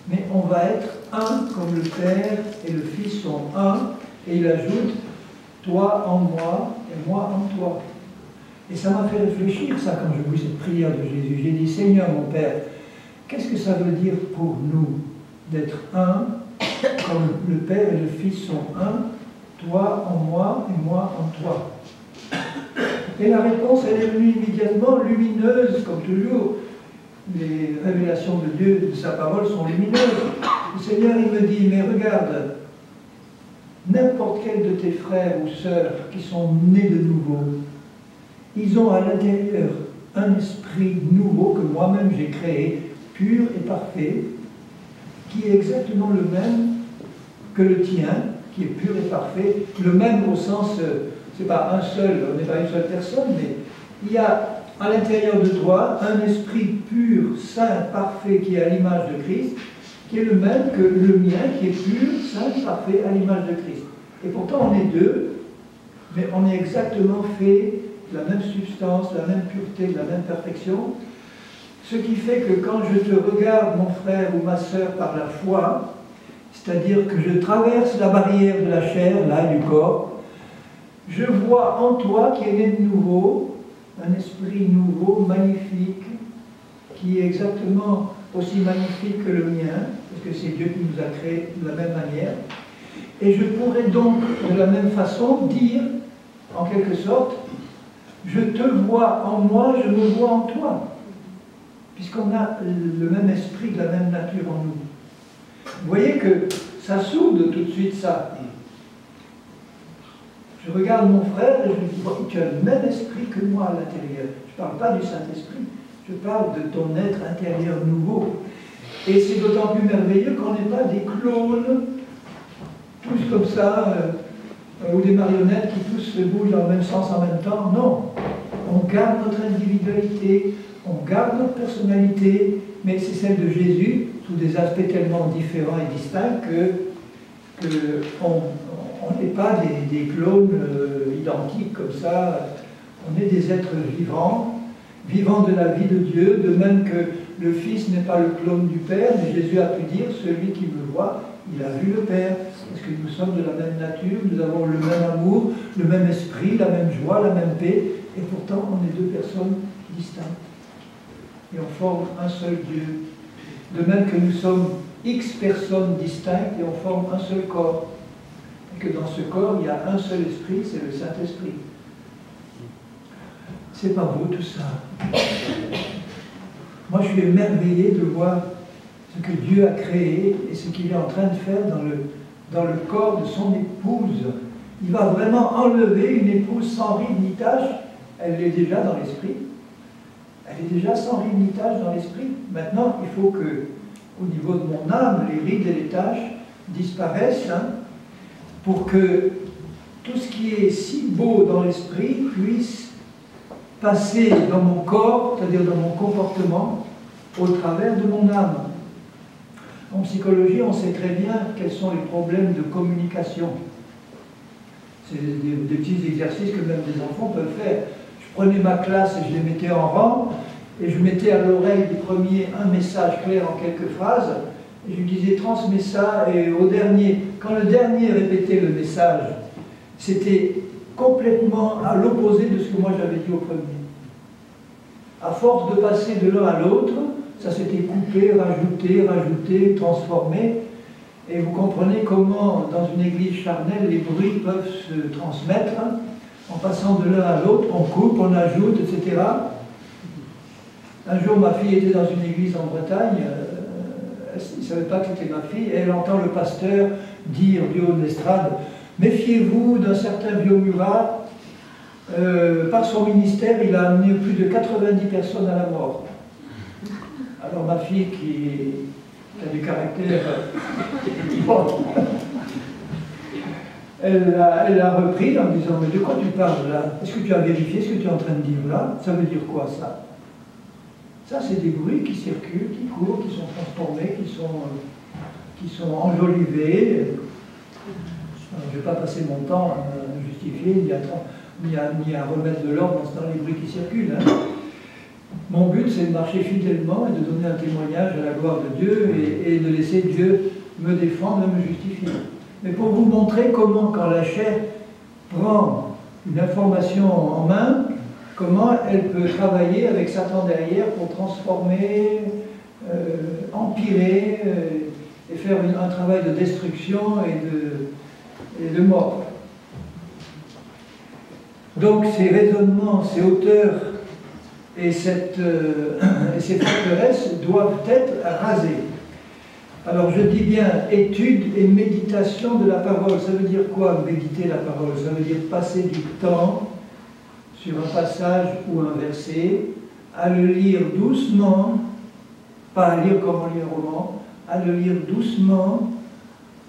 mais on va être un comme le Père et le Fils sont un. Et il ajoute « toi en moi et moi en toi ». Et ça m'a fait réfléchir, ça, quand je lis cette prière de Jésus. J'ai dit « Seigneur, mon Père, qu'est-ce que ça veut dire pour nous d'être un, comme le Père et le Fils sont un, toi en moi et moi en toi ?» Et la réponse, elle est venue immédiatement, lumineuse, comme toujours. Les révélations de Dieu, de sa parole, sont lumineuses. Le Seigneur, il me dit « mais regarde, n'importe quel de tes frères ou sœurs qui sont nés de nouveau, ils ont à l'intérieur un esprit nouveau que moi-même j'ai créé, pur et parfait, qui est exactement le même que le tien, qui est pur et parfait, le même au sens, c'est pas un seul, on n'est pas une seule personne, mais il y a à l'intérieur de toi un esprit pur, saint, parfait, qui est à l'image de Christ, qui est le même que le mien, qui est pur, saint, parfait, à l'image de Christ. Et pourtant on est deux, mais on est exactement fait de la même substance, de la même pureté, de la même perfection. Ce qui fait que quand je te regarde, mon frère ou ma sœur, par la foi, c'est-à-dire que je traverse la barrière de la chair, là, du corps, je vois en toi qui est né de nouveau, un esprit nouveau, magnifique, qui est exactement aussi magnifique que le mien, parce que c'est Dieu qui nous a créés de la même manière. Et je pourrais donc, de la même façon, dire, en quelque sorte, je te vois en moi, je me vois en toi, puisqu'on a le même esprit, de la même nature en nous. Vous voyez que ça soude tout de suite ça. Je regarde mon frère et je me dis, bon, tu as le même esprit que moi à l'intérieur. Je ne parle pas du Saint-Esprit, je parle de ton être intérieur nouveau. Et c'est d'autant plus merveilleux qu'on n'est pas des clones, tous comme ça, ou des marionnettes qui tous se bougent dans le même sens en même temps. Non, on garde notre individualité, on garde notre personnalité, mais c'est celle de Jésus, sous des aspects tellement différents et distincts que on n'est pas des clones identiques comme ça, on est des êtres vivants, vivant de la vie de Dieu, de même que le Fils n'est pas le clone du Père, mais Jésus a pu dire, celui qui me voit, il a vu le Père, parce que nous sommes de la même nature, nous avons le même amour, le même esprit, la même joie, la même paix, et pourtant on est deux personnes distinctes. Et on forme un seul Dieu. De même que nous sommes X personnes distinctes et on forme un seul corps. Et que dans ce corps, il y a un seul esprit, c'est le Saint-Esprit. C'est pas beau tout ça. Moi, je suis émerveillé de voir ce que Dieu a créé et ce qu'il est en train de faire dans le corps de son épouse. Il va vraiment enlever une épouse sans ride ni tache. Elle est déjà dans l'esprit. Elle est déjà sans ride ni tache dans l'esprit. Maintenant, il faut que, au niveau de mon âme, les rides et les taches disparaissent, hein, pour que tout ce qui est si beau dans l'esprit puisse passer dans mon corps, c'est-à-dire dans mon comportement, au travers de mon âme. En psychologie, on sait très bien quels sont les problèmes de communication. C'est des petits exercices que même des enfants peuvent faire. Je prenais ma classe et je les mettais en rang, et je mettais à l'oreille du premier un message clair en quelques phrases, et je lui disais transmets ça, et au dernier, quand le dernier répétait le message, c'était complètement à l'opposé de ce que moi j'avais dit au premier. À force de passer de l'un à l'autre, ça s'était coupé, rajouté, transformé, et vous comprenez comment dans une église charnelle les bruits peuvent se transmettre, hein, en passant de l'un à l'autre, on coupe, on ajoute, etc. Un jour, ma fille était dans une église en Bretagne, il ne savait pas que c'était ma fille, et elle entend le pasteur dire du haut de l'estrade, méfiez-vous d'un certain vieux Murat, par son ministère, il a amené plus de 90 personnes à la mort. Alors ma fille, qui a du caractère, bon, elle a repris en disant, mais de quoi tu parles là? Est-ce que tu as vérifié ce que tu es en train de dire là? Ça veut dire quoi ça? Ça, c'est des bruits qui circulent, qui courent, qui sont transformés, qui sont enjolivés. Alors, je ne vais pas passer mon temps à justifier, ni à remettre de l'ordre dans les bruits qui circulent. Hein. Mon but, c'est de marcher fidèlement et de donner un témoignage à la gloire de Dieu et de laisser Dieu me défendre et me justifier. Mais pour vous montrer comment, quand la chair prend une information en main, comment elle peut travailler avec Satan derrière pour transformer, empirer et faire un travail de destruction et de mort. Donc ces raisonnements, ces hauteurs et ces forteresses doivent être rasées. Alors je dis bien étude et méditation de la parole. Ça veut dire quoi, méditer la parole? Ça veut dire passer du temps sur un passage ou un verset, à le lire doucement, pas à lire comme on lit un roman, à le lire doucement,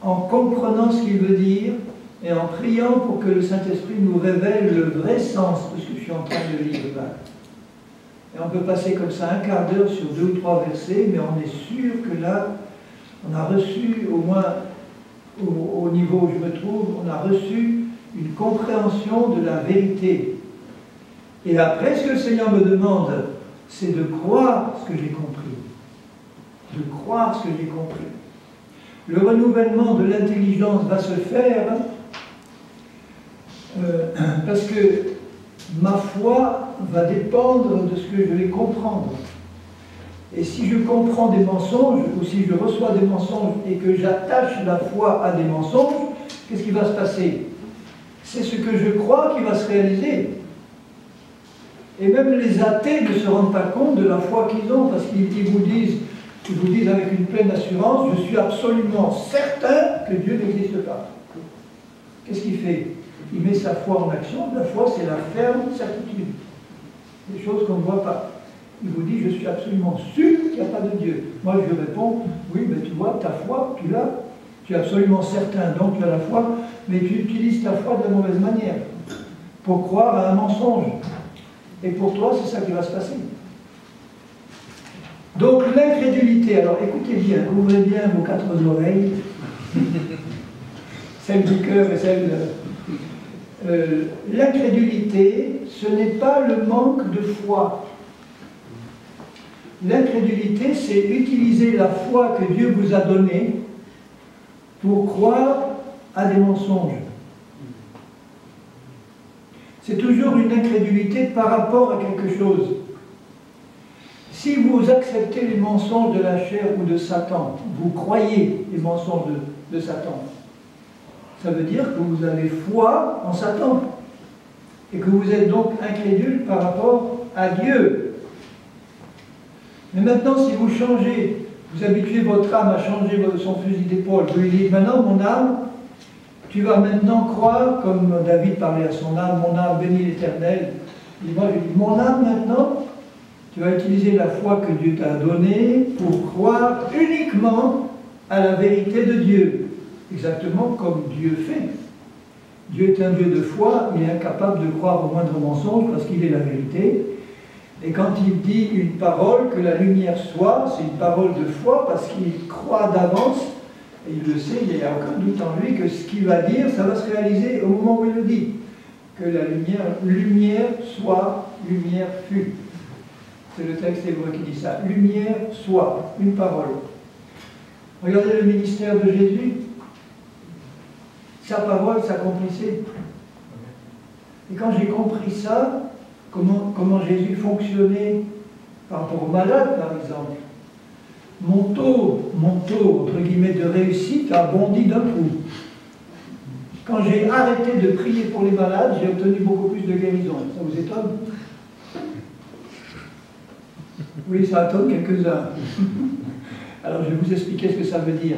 en comprenant ce qu'il veut dire et en priant pour que le Saint-Esprit nous révèle le vrai sens de ce que je suis en train de lire là. Et on peut passer comme ça un quart d'heure sur 2 ou 3 versets, mais on est sûr que là, on a reçu, au moins au niveau où je me trouve, on a reçu une compréhension de la vérité. Et après, ce que le Seigneur me demande, c'est de croire ce que j'ai compris. De croire ce que j'ai compris. Le renouvellement de l'intelligence va se faire parce que ma foi va dépendre de ce que je vais comprendre. Et si je comprends des mensonges, ou si je reçois des mensonges et que j'attache la foi à des mensonges, qu'est-ce qui va se passer? C'est ce que je crois qui va se réaliser. Et même les athées ne se rendent pas compte de la foi qu'ils ont, parce qu'ils vous disent avec une pleine assurance, je suis absolument certain que Dieu n'existe pas. Qu'est-ce qu'il fait? Il met sa foi en action. La foi, c'est la ferme certitude. Des choses qu'on ne voit pas. Il vous dit, je suis absolument sûr qu'il n'y a pas de Dieu. Moi, je lui réponds, oui, mais tu vois, ta foi, tu l'as. Tu es absolument certain, donc tu as la foi, mais tu utilises ta foi de la mauvaise manière pour croire à un mensonge. Et pour toi, c'est ça qui va se passer. Donc, l'incrédulité. Alors, écoutez bien, ouvrez bien vos 4 oreilles, celle du cœur et celle de... l'incrédulité, ce n'est pas le manque de foi. L'incrédulité, c'est utiliser la foi que Dieu vous a donnée pour croire à des mensonges. C'est toujours une incrédulité par rapport à quelque chose. Si vous acceptez les mensonges de la chair ou de Satan, vous croyez les mensonges de Satan, ça veut dire que vous avez foi en Satan et que vous êtes donc incrédule par rapport à Dieu. Mais maintenant, si vous changez, vous habituez votre âme à changer son fusil d'épaule, vous lui dites maintenant, mon âme, tu vas maintenant croire, comme David parlait à son âme, mon âme bénit l'Éternel. Moi, je dis, mon âme maintenant, tu vas utiliser la foi que Dieu t'a donnée pour croire uniquement à la vérité de Dieu. Exactement comme Dieu fait. Dieu est un Dieu de foi, il est incapable de croire au moindre mensonge parce qu'il est la vérité. Et quand il dit une parole, que la lumière soit, c'est une parole de foi parce qu'il croit d'avance, et il le sait, il n'y a aucun doute en lui que ce qu'il va dire, ça va se réaliser au moment où il le dit. Que la lumière soit, lumière fut. C'est le texte hébreu qui dit ça. Lumière soit, une parole. Regardez le ministère de Jésus. Sa parole s'accomplissait. Et quand j'ai compris ça, comment Jésus fonctionnait par rapport aux malades, par exemple, mon taux, entre guillemets, de réussite a bondi d'un coup. Quand j'ai arrêté de prier pour les malades, j'ai obtenu beaucoup plus de guérison. Ça vous étonne? Oui, ça étonne quelques-uns. Alors je vais vous expliquer ce que ça veut dire.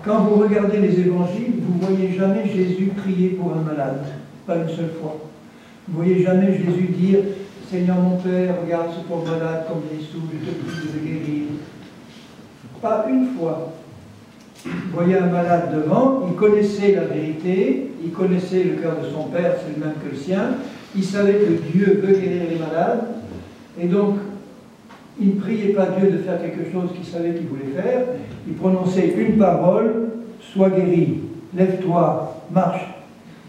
Quand vous regardez les évangiles, vous ne voyez jamais Jésus prier pour un malade, pas une seule fois. Vous ne voyez jamais Jésus dire « Seigneur mon Père, regarde ce pauvre malade comme il est sous, je te prie de le guérir. » Pas une fois. Vous voyez un malade devant, il connaissait la vérité, il connaissait le cœur de son Père, c'est le même que le sien, il savait que Dieu veut guérir les malades, et donc il ne priait pas Dieu de faire quelque chose qu'il savait qu'il voulait faire, il prononçait une parole, sois guéri, lève-toi, marche.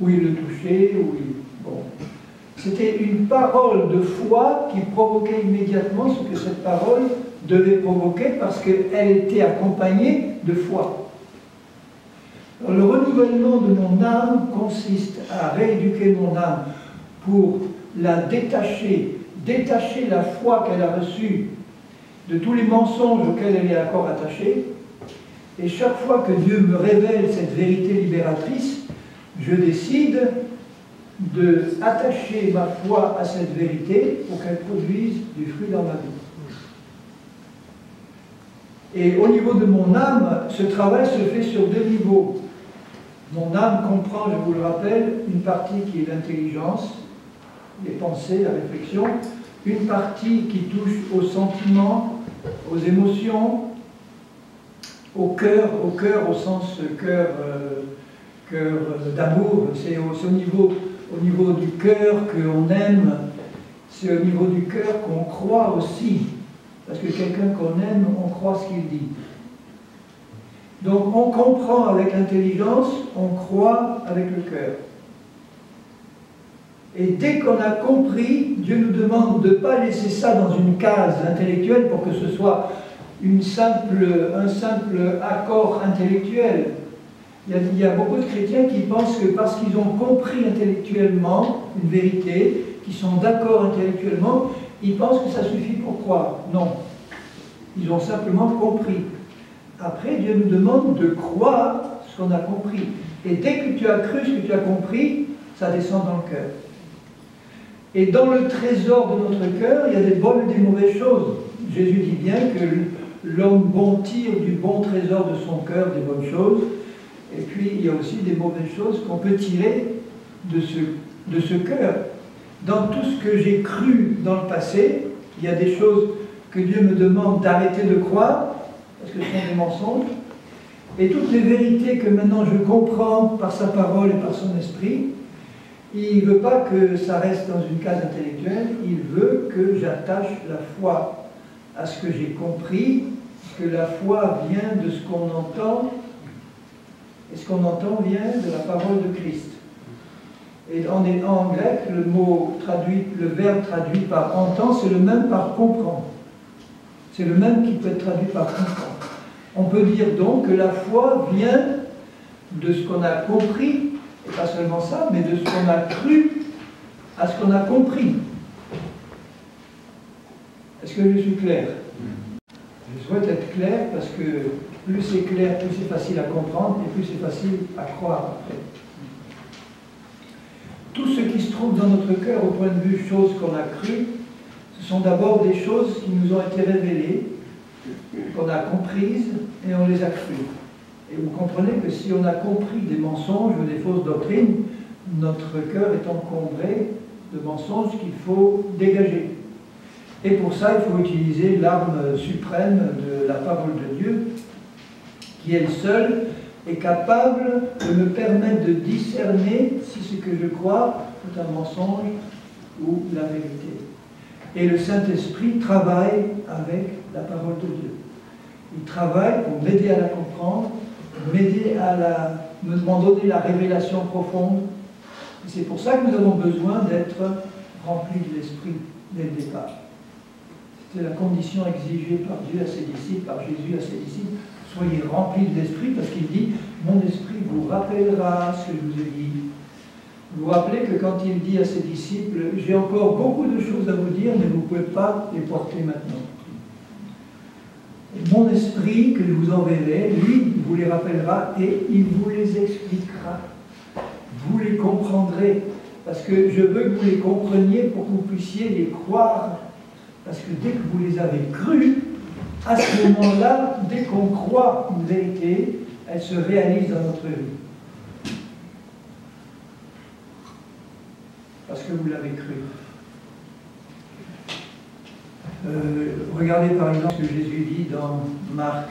Où il le touchait, où il... Bon. C'était une parole de foi qui provoquait immédiatement ce que cette parole devait provoquer parce qu'elle était accompagnée de foi. Alors, le renouvellement de mon âme consiste à rééduquer mon âme pour la détacher la foi qu'elle a reçue de tous les mensonges auxquels elle est encore attachée. Et chaque fois que Dieu me révèle cette vérité libératrice, je décide d'attacher ma foi à cette vérité pour qu'elle produise du fruit dans ma vie. Et au niveau de mon âme, ce travail se fait sur deux niveaux. Mon âme comprend, je vous le rappelle, une partie qui est l'intelligence, les pensées, la réflexion, une partie qui touche aux sentiments, aux émotions, au cœur au sens cœur d'amour, c'est au niveau du cœur qu'on aime, c'est au niveau du cœur qu'on croit aussi, parce que quelqu'un qu'on aime, on croit ce qu'il dit. Donc on comprend avec l'intelligence, on croit avec le cœur. Et dès qu'on a compris, Dieu nous demande de ne pas laisser ça dans une case intellectuelle pour que ce soit un simple accord intellectuel. Il y a beaucoup de chrétiens qui pensent que parce qu'ils ont compris intellectuellement une vérité, qu'ils sont d'accord intellectuellement, ils pensent que ça suffit pour croire. Non. Ils ont simplement compris. Après, Dieu nous demande de croire ce qu'on a compris. Et dès que tu as cru ce que tu as compris, ça descend dans le cœur. Et dans le trésor de notre cœur, il y a des bonnes et des mauvaises choses. Jésus dit bien que l'homme bon tire du bon trésor de son cœur des bonnes choses. Et puis, il y a aussi des mauvaises choses qu'on peut tirer de ce cœur. Dans tout ce que j'ai cru dans le passé, il y a des choses que Dieu me demande d'arrêter de croire, parce que ce sont des mensonges. Et toutes les vérités que maintenant je comprends par sa parole et par son esprit, il ne veut pas que ça reste dans une case intellectuelle, il veut que j'attache la foi à ce que j'ai compris, que la foi vient de ce qu'on entend, et ce qu'on entend vient de la parole de Christ. Et en grec, le verbe traduit par entend, c'est le même par comprend. C'est le même qui peut être traduit par comprend. On peut dire donc que la foi vient de ce qu'on a compris, et pas seulement ça, mais de ce qu'on a cru à ce qu'on a compris. Est-ce que je suis clair? Je souhaite être clair parce que plus c'est clair, plus c'est facile à comprendre et plus c'est facile à croire après. Tout ce qui se trouve dans notre cœur au point de vue choses qu'on a crues, ce sont d'abord des choses qui nous ont été révélées, qu'on a comprises et on les a crues. Et vous comprenez que si on a compris des mensonges ou des fausses doctrines, notre cœur est encombré de mensonges qu'il faut dégager. Et pour ça, il faut utiliser l'arme suprême de la parole de Dieu, qui elle seule est capable de me permettre de discerner si ce que je crois est un mensonge ou la vérité. Et le Saint-Esprit travaille avec la parole de Dieu. Il travaille pour m'aider à la comprendre, m'aider à m'en donner la révélation profonde. Et c'est pour ça que nous avons besoin d'être remplis de l'Esprit dès le départ. C'est la condition exigée par Dieu à ses disciples, par Jésus à ses disciples. Soyez remplis de l'Esprit, parce qu'il dit « Mon Esprit vous rappellera ce que je vous ai dit ». Vous vous rappelez que quand il dit à ses disciples « J'ai encore beaucoup de choses à vous dire, mais vous ne pouvez pas les porter maintenant. » Et mon Esprit que je vous enverrai, lui, il vous les rappellera et il vous les expliquera. Vous les comprendrez, parce que je veux que vous les compreniez pour que vous puissiez les croire. Parce que dès que vous les avez crus, à ce moment-là, dès qu'on croit une vérité, elle se réalise dans notre vie. Parce que vous l'avez cru. Regardez par exemple ce que Jésus dit dans Marc.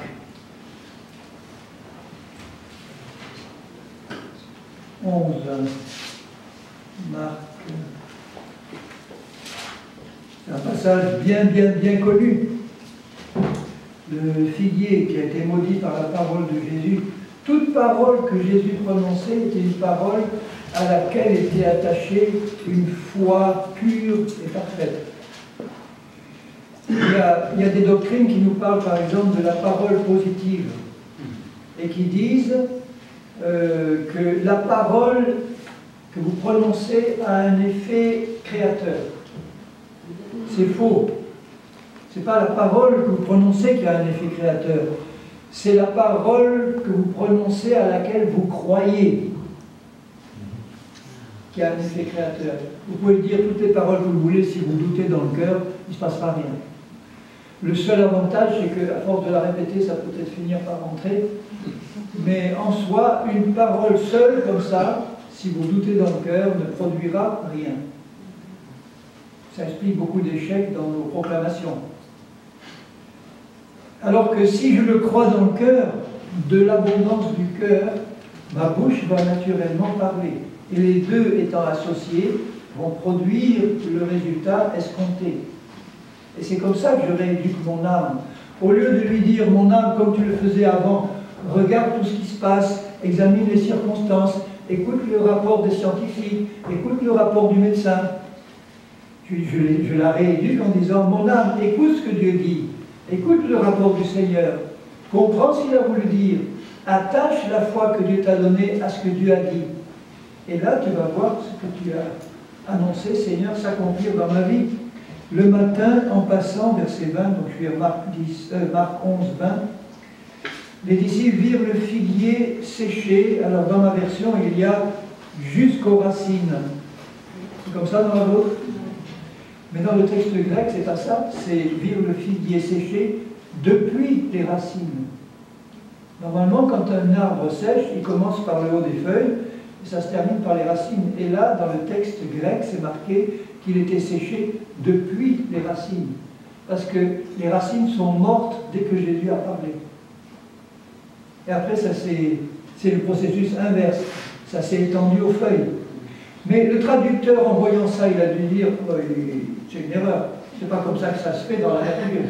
Marc, c'est un passage bien connu. Le figuier qui a été maudit par la parole de Jésus. Toute parole que Jésus prononçait était une parole à laquelle était attachée une foi pure et parfaite. Il y a des doctrines qui nous parlent par exemple de la parole positive et qui disent que la parole que vous prononcez a un effet créateur. C'est faux. Ce n'est pas la parole que vous prononcez qui a un effet créateur. C'est la parole que vous prononcez à laquelle vous croyez qui a un effet créateur. Vous pouvez dire toutes les paroles que vous voulez, si vous doutez dans le cœur, il ne se passera rien. Le seul avantage, c'est qu'à force de la répéter, ça peut peut-être finir par rentrer. Mais en soi, une parole seule comme ça, si vous doutez dans le cœur, ne produira rien. Ça explique beaucoup d'échecs dans nos proclamations. Alors que si je le crois dans le cœur, de l'abondance du cœur, ma bouche va naturellement parler. Et les deux étant associés, vont produire le résultat escompté. Et c'est comme ça que je rééduque mon âme. Au lieu de lui dire, mon âme, comme tu le faisais avant, regarde tout ce qui se passe, examine les circonstances, écoute le rapport des scientifiques, écoute le rapport du médecin. Je la rééduque en disant, mon âme, écoute ce que Dieu dit, écoute le rapport du Seigneur, comprends ce qu'il a voulu dire, attache la foi que Dieu t'a donnée à ce que Dieu a dit. Et là, tu vas voir ce que tu as annoncé, Seigneur, s'accomplir dans ma vie. Le matin, en passant, verset 20, donc je suis à Marc 11, 20, les disciples virent le figuier séché. Alors dans ma version, il y a jusqu'aux racines. C'est comme ça dans la vôtre? Mais dans le texte grec, c'est pas ça, c'est virent le figuier séché depuis les racines. Normalement, quand un arbre sèche, il commence par le haut des feuilles, et ça se termine par les racines. Et là, dans le texte grec, c'est marqué qu'il était séché depuis les racines. Parce que les racines sont mortes dès que Jésus a parlé. Et après, ça c'est le processus inverse. Ça s'est étendu aux feuilles. Mais le traducteur, en voyant ça, il a dû dire oh, c'est une erreur. C'est pas comme ça que ça se fait dans la nature.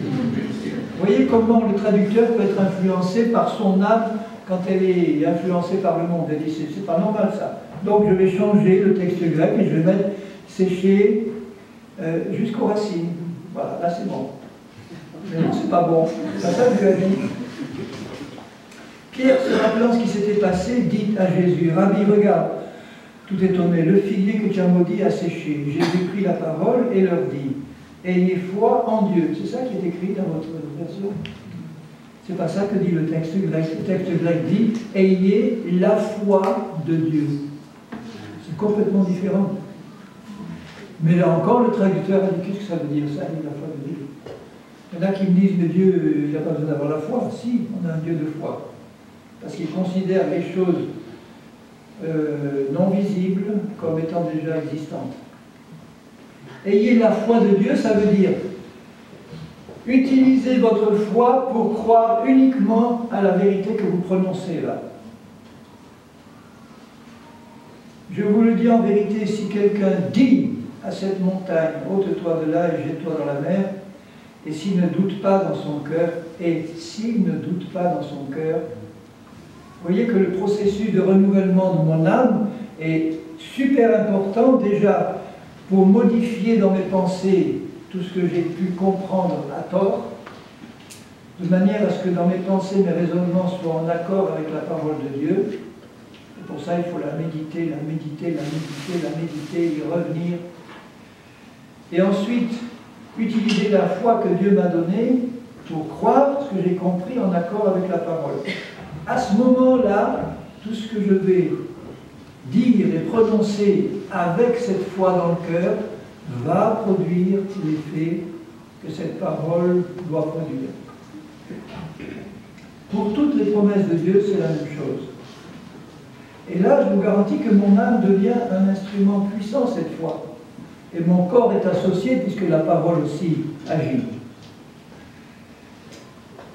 Vous voyez comment le traducteur peut être influencé par son âme quand elle est influencée par le monde. Elle dit c'est pas normal ça. Donc je vais changer le texte grec et je vais mettre séché jusqu'aux racines. Voilà, là c'est bon. Mais non, c'est pas bon. C'est pas ça que je lui ai dit. Pierre, se rappelant ce qui s'était passé, dit à Jésus, Rabbi, regarde, tout étonné, le figuier que tu as maudit a séché. Jésus prit la parole et leur dit, ayez foi en Dieu. C'est ça qui est écrit dans votre version. C'est pas ça que dit le texte grec. Le texte grec dit, ayez la foi de Dieu. C'est complètement différent. Mais là encore, le traducteur a dit, qu'est-ce que ça veut dire ça, ayez la foi de Dieu? Il y en a qui me disent, mais Dieu, il n'y a pas besoin d'avoir la foi. Si, on a un Dieu de foi. Parce qu'il considère les choses non visibles comme étant déjà existantes. Ayez la foi de Dieu, ça veut dire utilisez votre foi pour croire uniquement à la vérité que vous prononcez là. Je vous le dis en vérité, si quelqu'un dit à cette montagne, ôte-toi de là et jette-toi dans la mer, et s'il ne doute pas dans son cœur, vous voyez que le processus de renouvellement de mon âme est super important déjà pour modifier dans mes pensées tout ce que j'ai pu comprendre à tort, de manière à ce que dans mes pensées, mes raisonnements soient en accord avec la parole de Dieu. Et pour ça, il faut la méditer, y revenir. Et ensuite, utiliser la foi que Dieu m'a donnée pour croire ce que j'ai compris en accord avec la parole. À ce moment-là, tout ce que je vais dire et prononcer avec cette foi dans le cœur va produire l'effet que cette parole doit produire. Pour toutes les promesses de Dieu, c'est la même chose. Et là, je vous garantis que mon âme devient un instrument puissant cette fois. Et mon corps est associé puisque la parole aussi agit.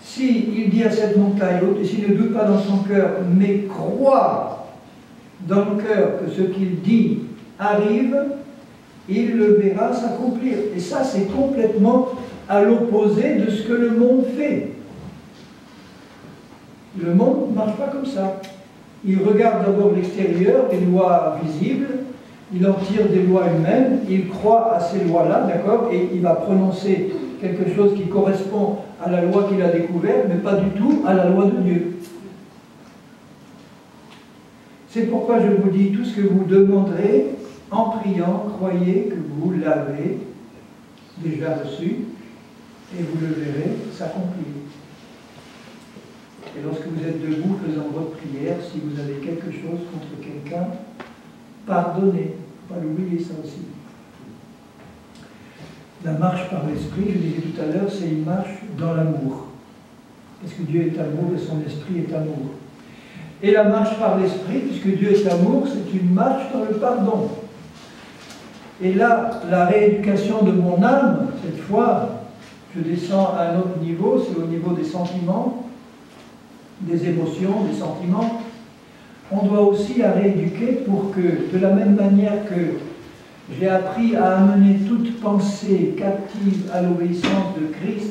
S'il dit à cette montagne haute, et s'il ne doute pas dans son cœur, mais croit dans le cœur que ce qu'il dit arrive, il le verra s'accomplir. Et ça, c'est complètement à l'opposé de ce que le monde fait. Le monde ne marche pas comme ça. Il regarde d'abord l'extérieur, les lois visibles, il en tire des lois humaines, il croit à ces lois-là, d'accord, et il va prononcer quelque chose qui correspond à la loi qu'il a découverte, mais pas du tout à la loi de Dieu. C'est pourquoi je vous dis, tout ce que vous demanderez en priant, croyez que vous l'avez déjà reçu, et vous le verrez s'accomplir. Et lorsque vous êtes debout faisant votre prière, si vous avez quelque chose contre quelqu'un, pardonnez. Il ne faut pas l'oublier, ça aussi. La marche par l'esprit, je disais tout à l'heure, c'est une marche dans l'amour. Parce que Dieu est amour et son esprit est amour. Et la marche par l'esprit, puisque Dieu est amour, c'est une marche dans le pardon. Et là, la rééducation de mon âme, cette fois, je descends à un autre niveau, c'est au niveau des sentiments, des émotions, des sentiments. On doit aussi la rééduquer pour que, de la même manière que j'ai appris à amener toute pensée captive à l'obéissance de Christ,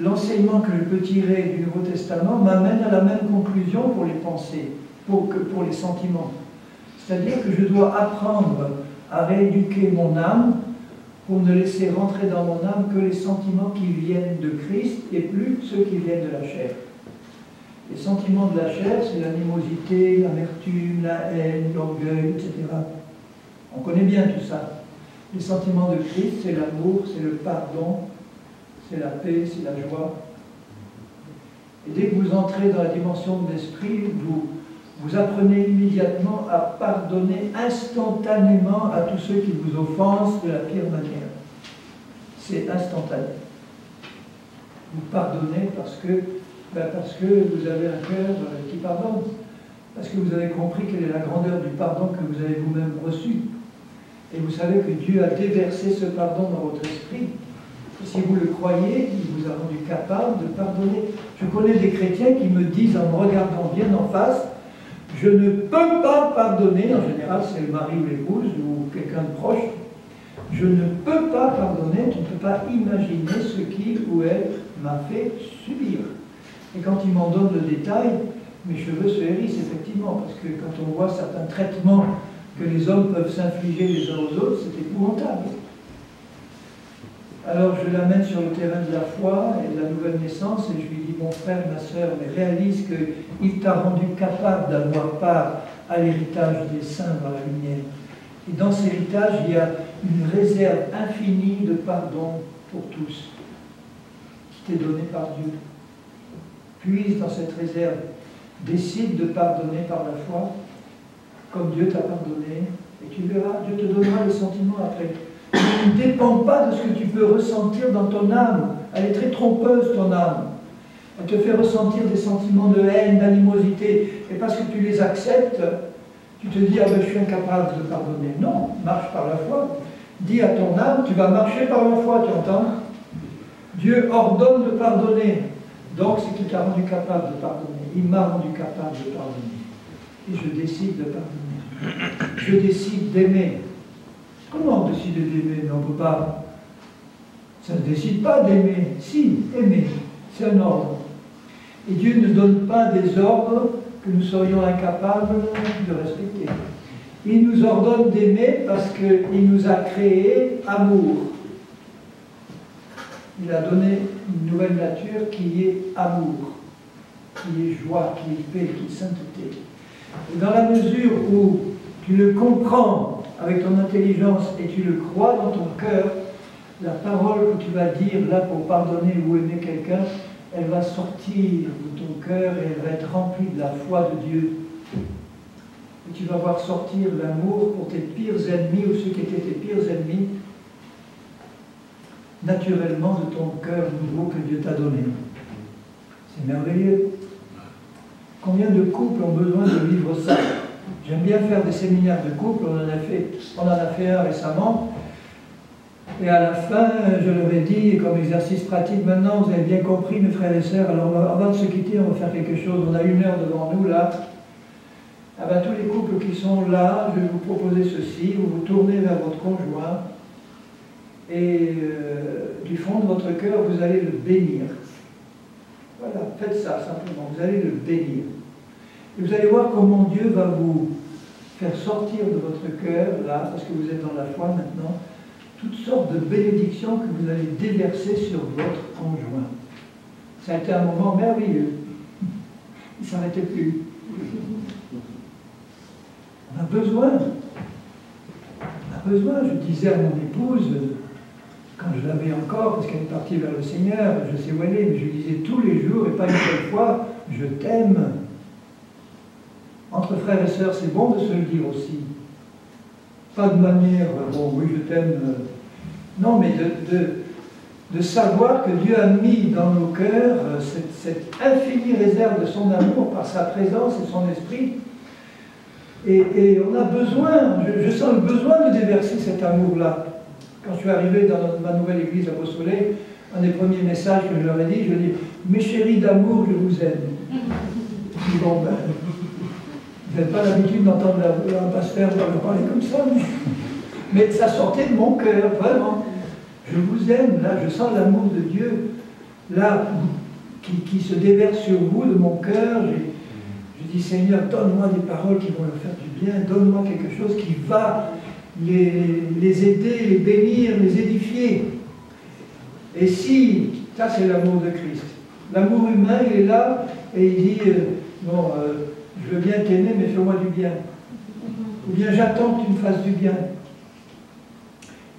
l'enseignement que je peux tirer du Nouveau Testament m'amène à la même conclusion pour les pensées, pour les sentiments. C'est-à-dire que je dois apprendre à rééduquer mon âme pour ne laisser rentrer dans mon âme que les sentiments qui viennent de Christ et plus ceux qui viennent de la chair. Les sentiments de la chair, c'est l'animosité, l'amertume, la haine, l'orgueil, etc. On connaît bien tout ça. Les sentiments de Christ, c'est l'amour, c'est le pardon, c'est la paix, c'est la joie. Et dès que vous entrez dans la dimension de l'esprit, vous apprenez immédiatement à pardonner instantanément à tous ceux qui vous offensent de la pire manière. C'est instantané. Vous pardonnez parce que vous avez un cœur qui pardonne. Parce que vous avez compris quelle est la grandeur du pardon que vous avez vous-même reçu. Et vous savez que Dieu a déversé ce pardon dans votre esprit. Et si vous le croyez, il vous a rendu capable de pardonner. Je connais des chrétiens qui me disent en me regardant bien en face, je ne peux pas pardonner, en général c'est le mari ou l'épouse ou quelqu'un de proche, je ne peux pas pardonner, tu ne peux pas imaginer ce qu'il ou elle m'a fait subir. Et quand il m'en donne le détail, mes cheveux se hérissent effectivement, parce que quand on voit certains traitements que les hommes peuvent s'infliger les uns aux autres, c'est épouvantable. Alors je l'amène sur le terrain de la foi et de la nouvelle naissance, et je lui dis, mon frère, ma sœur, mais réalise qu'il t'a rendu capable d'avoir part à l'héritage des saints dans la lumière. Et dans cet héritage, il y a une réserve infinie de pardon pour tous, qui t'est donnée par Dieu. Puise dans cette réserve, décide de pardonner par la foi, comme Dieu t'a pardonné, et tu verras, Dieu te donnera les sentiments après. Il ne dépend pas de ce que tu peux ressentir dans ton âme. Elle est très trompeuse, ton âme. Elle te fait ressentir des sentiments de haine, d'animosité, et parce que tu les acceptes, tu te dis, ah ben je suis incapable de pardonner. Non, marche par la foi. Dis à ton âme, tu vas marcher par la foi, tu entends? Dieu ordonne de pardonner. Donc c'est qu'il t'a rendu capable de pardonner. Il m'a rendu capable de pardonner. Et je décide de pardonner. Je décide d'aimer. Comment on décide d'aimer? On ne peut pas. Ça ne décide pas d'aimer. Si, aimer. C'est un ordre. Et Dieu ne donne pas des ordres que nous serions incapables de respecter. Il nous ordonne d'aimer parce qu'il nous a créé amour. Il a donné une nouvelle nature qui est amour, qui est joie, qui est paix, qui est sainteté. Et dans la mesure où tu le comprends avec ton intelligence et tu le crois dans ton cœur, la parole que tu vas dire là pour pardonner ou aimer quelqu'un, elle va sortir de ton cœur et elle va être remplie de la foi de Dieu. Et tu vas voir sortir l'amour pour tes pires ennemis ou ceux qui étaient tes pires ennemis, naturellement de ton cœur nouveau que Dieu t'a donné. C'est merveilleux. Combien de couples ont besoin de vivre ça? J'aime bien faire des séminaires de couple, on en a fait un récemment. Et à la fin, je leur ai dit, comme exercice pratique, maintenant vous avez bien compris mes frères et sœurs, alors avant de se quitter, on va faire quelque chose, on a 1 heure devant nous là. Ah ben, tous les couples qui sont là, je vais vous proposer ceci, vous vous tournez vers votre conjoint et du fond de votre cœur, vous allez le bénir. Voilà, faites ça simplement, vous allez le bénir. Et vous allez voir comment Dieu va vous faire sortir de votre cœur, là, parce que vous êtes dans la foi maintenant, toutes sortes de bénédictions que vous allez déverser sur votre conjoint. Ça a été un moment merveilleux. Il ne s'arrêtait plus. On a besoin. Je disais à mon épouse, quand je l'avais encore, parce qu'elle est partie vers le Seigneur, je sais où elle est, mais je lui disais tous les jours, et pas une seule fois, je t'aime. Entre frères et sœurs, c'est bon de se le dire aussi. Pas de manière, bon oui je t'aime, non, mais de savoir que Dieu a mis dans nos cœurs cette infinie réserve de son amour par sa présence et son esprit. Et on a besoin, je sens le besoin de déverser cet amour-là. Quand je suis arrivé dans ma nouvelle église à Beausoleil, un des premiers messages que je leur ai dit, je dis « Mes chéris d'amour, je vous aime ». Je dis « Bon ben, vous n'avez pas l'habitude d'entendre un pasteur parler comme ça, mais ça sortait de mon cœur, vraiment. Je vous aime, là, je sens l'amour de Dieu, là, qui se déverse sur vous, de mon cœur. Je dis, Seigneur, donne-moi des paroles qui vont leur faire du bien, donne-moi quelque chose qui va les aider, les bénir, les édifier. Et si, ça c'est l'amour de Christ. L'amour humain, il est là, et il dit, bon, je veux bien t'aimer, mais fais-moi du bien. Ou bien j'attends que tu me fasses du bien.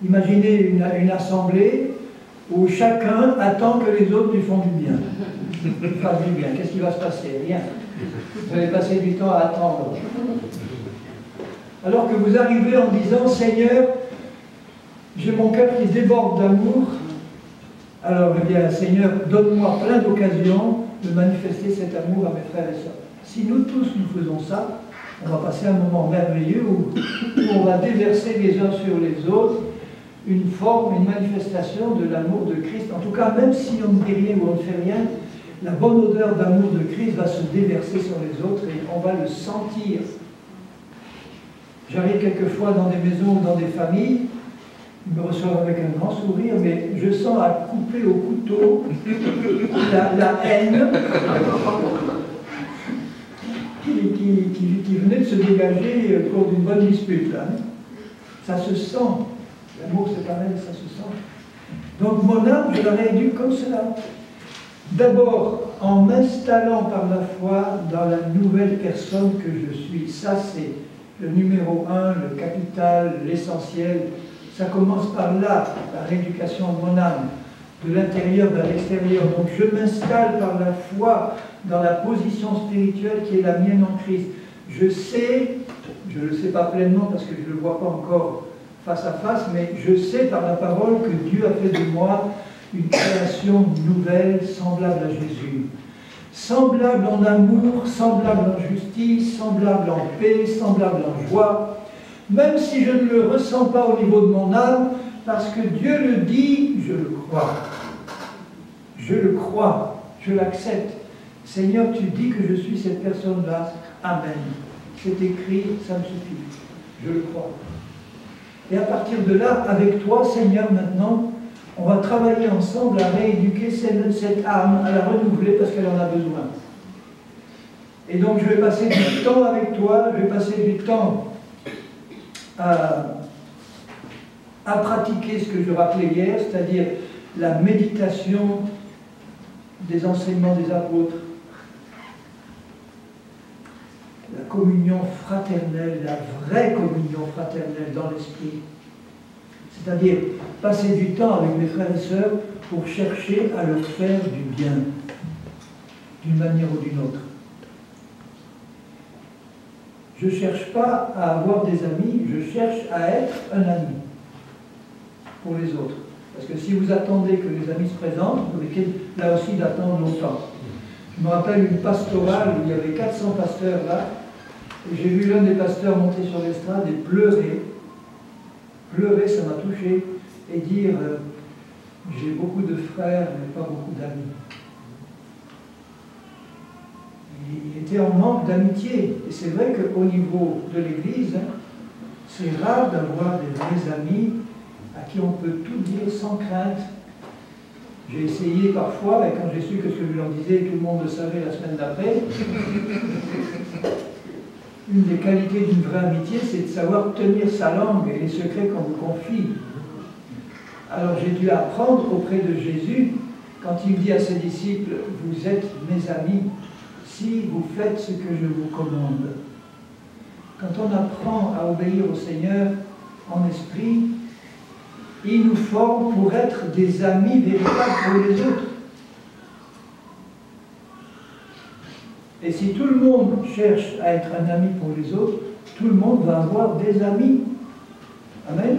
Imaginez une assemblée où chacun attend que les autres lui font du bien. Lui fassent du bien. Qu'est-ce qui va se passer? Rien. Vous allez passer du temps à attendre. Alors que vous arrivez en disant, Seigneur, j'ai mon cœur qui déborde d'amour, alors eh bien, Seigneur, donne-moi plein d'occasions de manifester cet amour à mes frères et sœurs. Si nous tous nous faisons ça, on va passer un moment merveilleux où on va déverser les uns sur les autres une forme, une manifestation de l'amour de Christ. En tout cas, même si on ne dit rien ou on ne fait rien, la bonne odeur d'amour de Christ va se déverser sur les autres et on va le sentir. J'arrive quelquefois dans des maisons ou dans des familles, ils me reçoivent avec un grand sourire, mais je sens à couper au couteau la haine qui venait de se dégager au cours d'une bonne dispute. Là. Ça se sent. L'amour, c'est pareil, ça se sent. Donc mon âme, je la rééduque comme cela. D'abord, en m'installant par la foi dans la nouvelle personne que je suis. Ça, c'est le numéro 1, le capital, l'essentiel. Ça commence par là, la rééducation de mon âme, de l'intérieur vers l'extérieur. Donc je m'installe par la foi dans la position spirituelle qui est la mienne en Christ. Je sais, je ne le sais pas pleinement parce que je ne le vois pas encore face à face, mais je sais par la parole que Dieu a fait de moi une création nouvelle, semblable à Jésus. Semblable en amour, semblable en justice, semblable en paix, semblable en joie. Même si je ne le ressens pas au niveau de mon âme, parce que Dieu le dit, je le crois. Je le crois, je l'accepte. Seigneur, tu dis que je suis cette personne-là. Amen. C'est écrit, ça me suffit. Je le crois. Et à partir de là, avec toi, Seigneur, maintenant, on va travailler ensemble à rééduquer cette âme, à la renouveler parce qu'elle en a besoin. Et donc je vais passer du temps avec toi, je vais passer du temps à pratiquer ce que je rappelais hier, c'est-à-dire la méditation des enseignements des apôtres, la communion fraternelle, la vraie communion fraternelle dans l'esprit. C'est-à-dire passer du temps avec mes frères et sœurs pour chercher à leur faire du bien, d'une manière ou d'une autre. Je ne cherche pas à avoir des amis, je cherche à être un ami pour les autres. Parce que si vous attendez que les amis se présentent, vous risquez là aussi d'attendre longtemps. Je me rappelle une pastorale où il y avait 400 pasteurs là, et j'ai vu l'un des pasteurs monter sur l'estrade et pleurer. Pleurer, ça m'a touché, et dire j'ai beaucoup de frères, mais pas beaucoup d'amis. Il était en manque d'amitié. Et c'est vrai qu'au niveau de l'Église, c'est rare d'avoir des vrais amis à qui on peut tout dire sans crainte. J'ai essayé parfois, et quand j'ai su que ce que je leur disais, tout le monde le savait la semaine d'après. Une des qualités d'une vraie amitié, c'est de savoir tenir sa langue et les secrets qu'on vous confie. Alors j'ai dû apprendre auprès de Jésus, quand il dit à ses disciples, vous êtes mes amis, si vous faites ce que je vous commande. Quand on apprend à obéir au Seigneur en esprit, il nous forme pour être des amis véritables pour les autres. Et si tout le monde cherche à être un ami pour les autres, tout le monde va avoir des amis. Amen.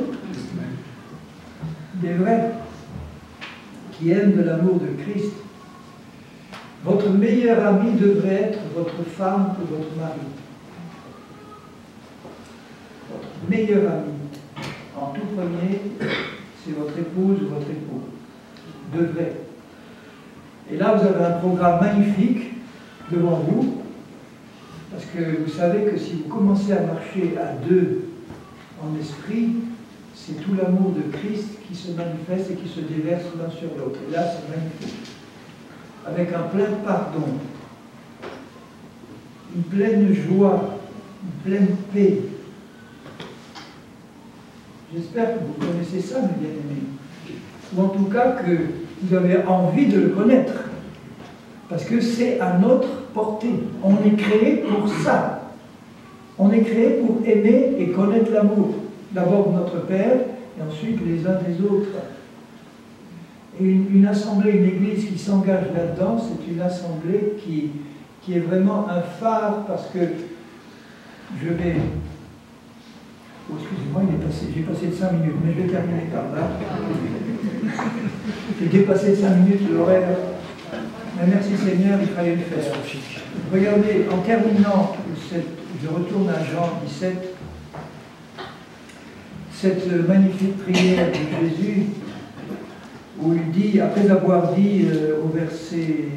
Des vrais, qui aiment de l'amour de Christ. Votre meilleur ami devrait être votre femme ou votre mari. Votre meilleur ami, en tout premier, c'est votre épouse ou votre époux. Devrait. Et là, vous avez un programme magnifique devant vous, parce que vous savez que si vous commencez à marcher à deux en esprit, c'est tout l'amour de Christ qui se manifeste et qui se déverse l'un sur l'autre. Et là, c'est magnifique. Avec un plein pardon, une pleine joie, une pleine paix. J'espère que vous connaissez ça, mes bien-aimés. Ou en tout cas que vous avez envie de le connaître. Parce que c'est à notre portée. On est créé pour ça. On est créé pour aimer et connaître l'amour. D'abord notre Père, et ensuite les uns des autres. Et une assemblée, une église qui s'engage là-dedans, c'est une assemblée qui est vraiment un phare, parce que je vais... Oh, excusez-moi, j'ai passé de 5 minutes, mais je vais terminer par là. J'ai dépassé de 5 minutes l'horaire. Mais merci Seigneur, il fallait le faire. Regardez, en terminant, je retourne à Jean 17, cette magnifique prière de Jésus, où il dit, après avoir dit au verset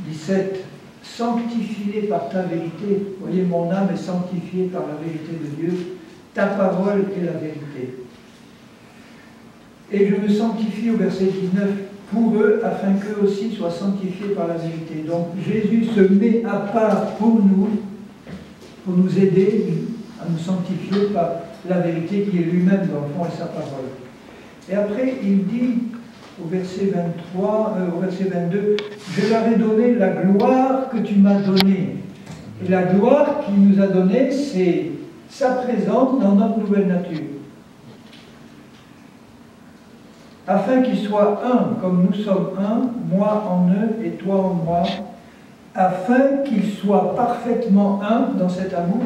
17, « Sanctifie-les par ta vérité ». Vous voyez, mon âme est sanctifiée par la vérité de Dieu. Ta parole est la vérité. Et je me sanctifie au verset 19 pour eux, afin qu'eux aussi soient sanctifiés par la vérité. Donc Jésus se met à part pour nous aider à nous sanctifier par la vérité qui est lui-même dans le fond et sa parole. Et après, il dit au verset 23, au verset 22, « Je leur ai donné la gloire que tu m'as donnée. » Et la gloire qu'il nous a donnée, c'est sa présence dans notre nouvelle nature. Afin qu'ils soient un, comme nous sommes un, moi en eux et toi en moi, afin qu'ils soient parfaitement un dans cet amour,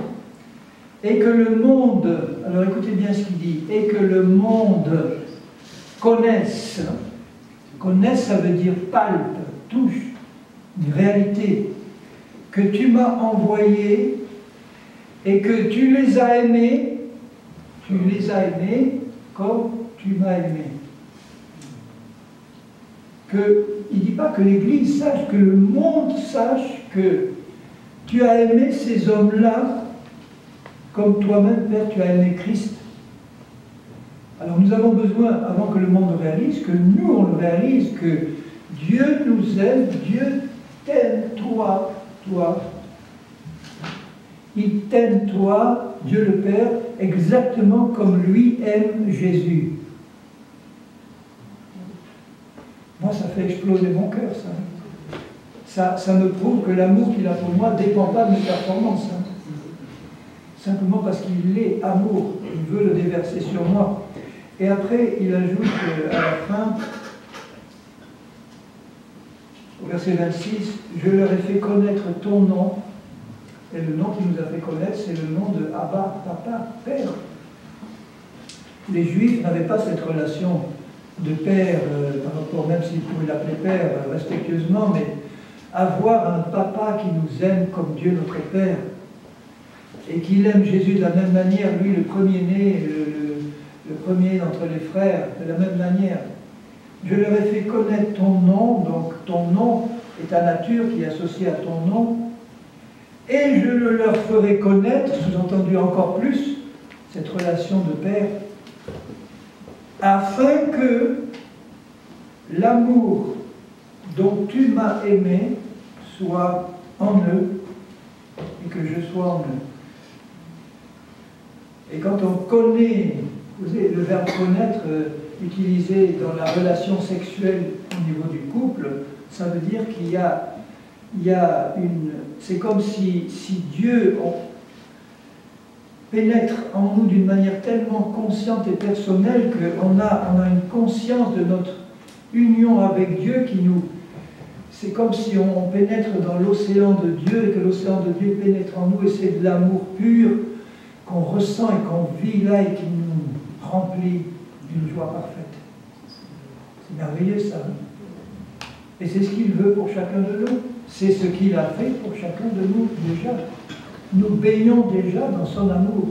et que le monde, alors écoutez bien ce qu'il dit, et que le monde connaisse, ça veut dire palpe, touche, une réalité, que tu m'as envoyé et que tu les as aimés comme tu m'as aimé. Il ne dit pas que l'Église sache, que le monde sache que tu as aimé ces hommes-là comme toi-même, Père, tu as aimé Christ. Alors nous avons besoin, avant que le monde le réalise, que nous on le réalise, que Dieu nous aime, Dieu t'aime, toi. Il t'aime, toi, Dieu le Père, exactement comme lui aime Jésus. Moi, ça fait exploser mon cœur, ça. Ça me prouve que l'amour qu'il a pour moi ne dépend pas de mes performances. Simplement parce qu'il est amour. Il veut le déverser sur moi. Et après, il ajoute à la fin, au verset 26, « Je leur ai fait connaître ton nom. » Et le nom qu'il nous a fait connaître, c'est le nom de Abba, Papa, Père. Les Juifs n'avaient pas cette relation de père, par rapport, même s'ils pouvaient l'appeler père respectueusement, mais avoir un papa qui nous aime comme Dieu notre Père, et qu'il aime Jésus de la même manière, lui le premier-né, le premier d'entre les frères, de la même manière. Je leur ai fait connaître ton nom, donc ton nom est ta nature qui est associée à ton nom, et je le leur ferai connaître, sous-entendu encore plus, cette relation de père, afin que l'amour dont tu m'as aimé soit en eux et que je sois en eux. Et quand on connaît, vous savez, le verbe connaître utilisé dans la relation sexuelle au niveau du couple, ça veut dire qu'il y a une... C'est comme si Dieu pénètre en nous d'une manière tellement consciente et personnelle qu'on a une conscience de notre union avec Dieu qui nous... C'est comme si on pénètre dans l'océan de Dieu et que l'océan de Dieu pénètre en nous et c'est de l'amour pur qu'on ressent et qu'on vit là et qui nous remplit d'une joie parfaite. C'est merveilleux ça. Et c'est ce qu'il veut pour chacun de nous. C'est ce qu'il a fait pour chacun de nous déjà. Nous baignons déjà dans son amour,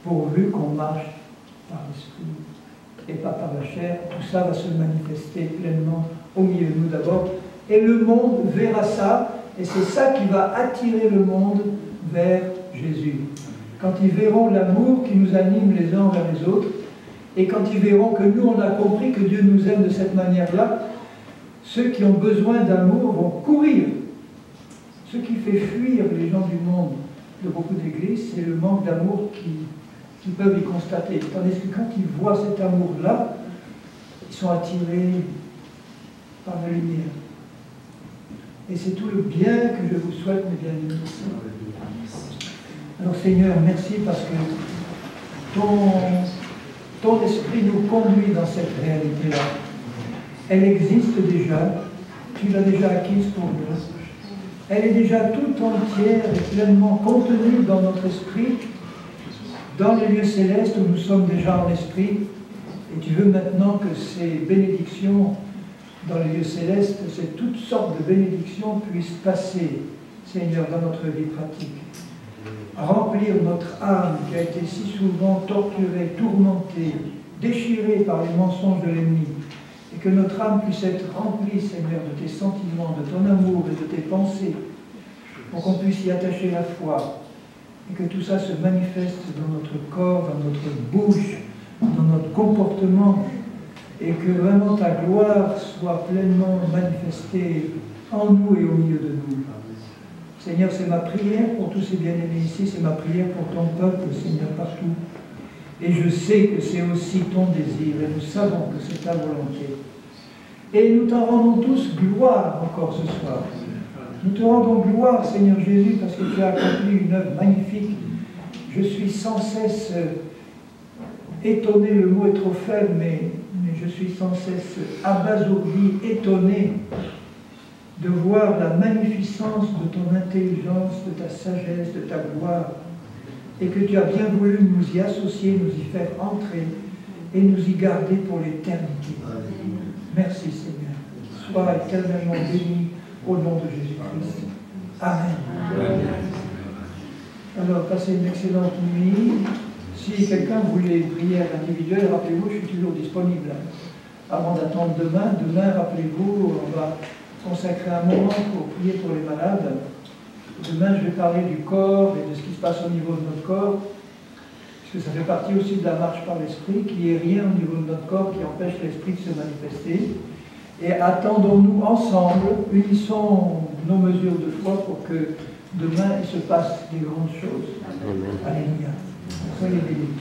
pourvu qu'on marche par l'esprit et pas par la chair. Tout ça va se manifester pleinement au milieu de nous d'abord. Et le monde verra ça, et c'est ça qui va attirer le monde vers Jésus. Quand ils verront l'amour qui nous anime les uns envers les autres, et quand ils verront que nous, on a compris que Dieu nous aime de cette manière-là, ceux qui ont besoin d'amour vont courir. Ce qui fait fuir les gens du monde de beaucoup d'églises, c'est le manque d'amour qu'ils peuvent y constater. Tandis que quand ils voient cet amour-là, ils sont attirés par la lumière. Et c'est tout le bien que je vous souhaite, mes bien-aimés. Alors Seigneur, merci parce que ton esprit nous conduit dans cette réalité-là. Elle existe déjà, tu l'as déjà acquise pour nous. Elle est déjà toute entière et pleinement contenue dans notre esprit, dans les lieux célestes où nous sommes déjà en esprit. Et tu veux maintenant que ces bénédictions dans les lieux célestes, c'est toutes sortes de bénédictions puissent passer, Seigneur, dans notre vie pratique. Remplir notre âme qui a été si souvent torturée, tourmentée, déchirée par les mensonges de l'ennemi, et que notre âme puisse être remplie, Seigneur, de tes sentiments, de ton amour et de tes pensées, pour qu'on puisse y attacher la foi, et que tout ça se manifeste dans notre corps, dans notre bouche, dans notre comportement, et que vraiment ta gloire soit pleinement manifestée en nous et au milieu de nous. Seigneur, c'est ma prière pour tous ces bien-aimés ici, c'est ma prière pour ton peuple, Seigneur, partout. Et je sais que c'est aussi ton désir, et nous savons que c'est ta volonté. Et nous t'en rendons tous gloire encore ce soir. Nous te rendons gloire, Seigneur Jésus, parce que tu as accompli une œuvre magnifique. Je suis sans cesse étonné, le mot est trop faible, mais je suis sans cesse abasourdi, étonné de voir la magnificence de ton intelligence, de ta sagesse, de ta gloire, et que tu as bien voulu nous y associer, nous y faire entrer, et nous y garder pour l'éternité. Merci Seigneur. Sois éternellement béni au nom de Jésus-Christ. Amen. Alors, passez une excellente nuit. Si quelqu'un voulait une prière individuelle, rappelez-vous, je suis toujours disponible. Avant d'attendre demain, rappelez-vous, on va consacrer un moment pour prier pour les malades. Demain, je vais parler du corps et de ce qui se passe au niveau de notre corps, parce que ça fait partie aussi de la marche par l'esprit, qu'il n'y ait rien au niveau de notre corps qui empêche l'esprit de se manifester. Et attendons-nous ensemble, unissons nos mesures de foi pour que demain, il se passe des grandes choses. Amen. Alléluia. Soyez bénis.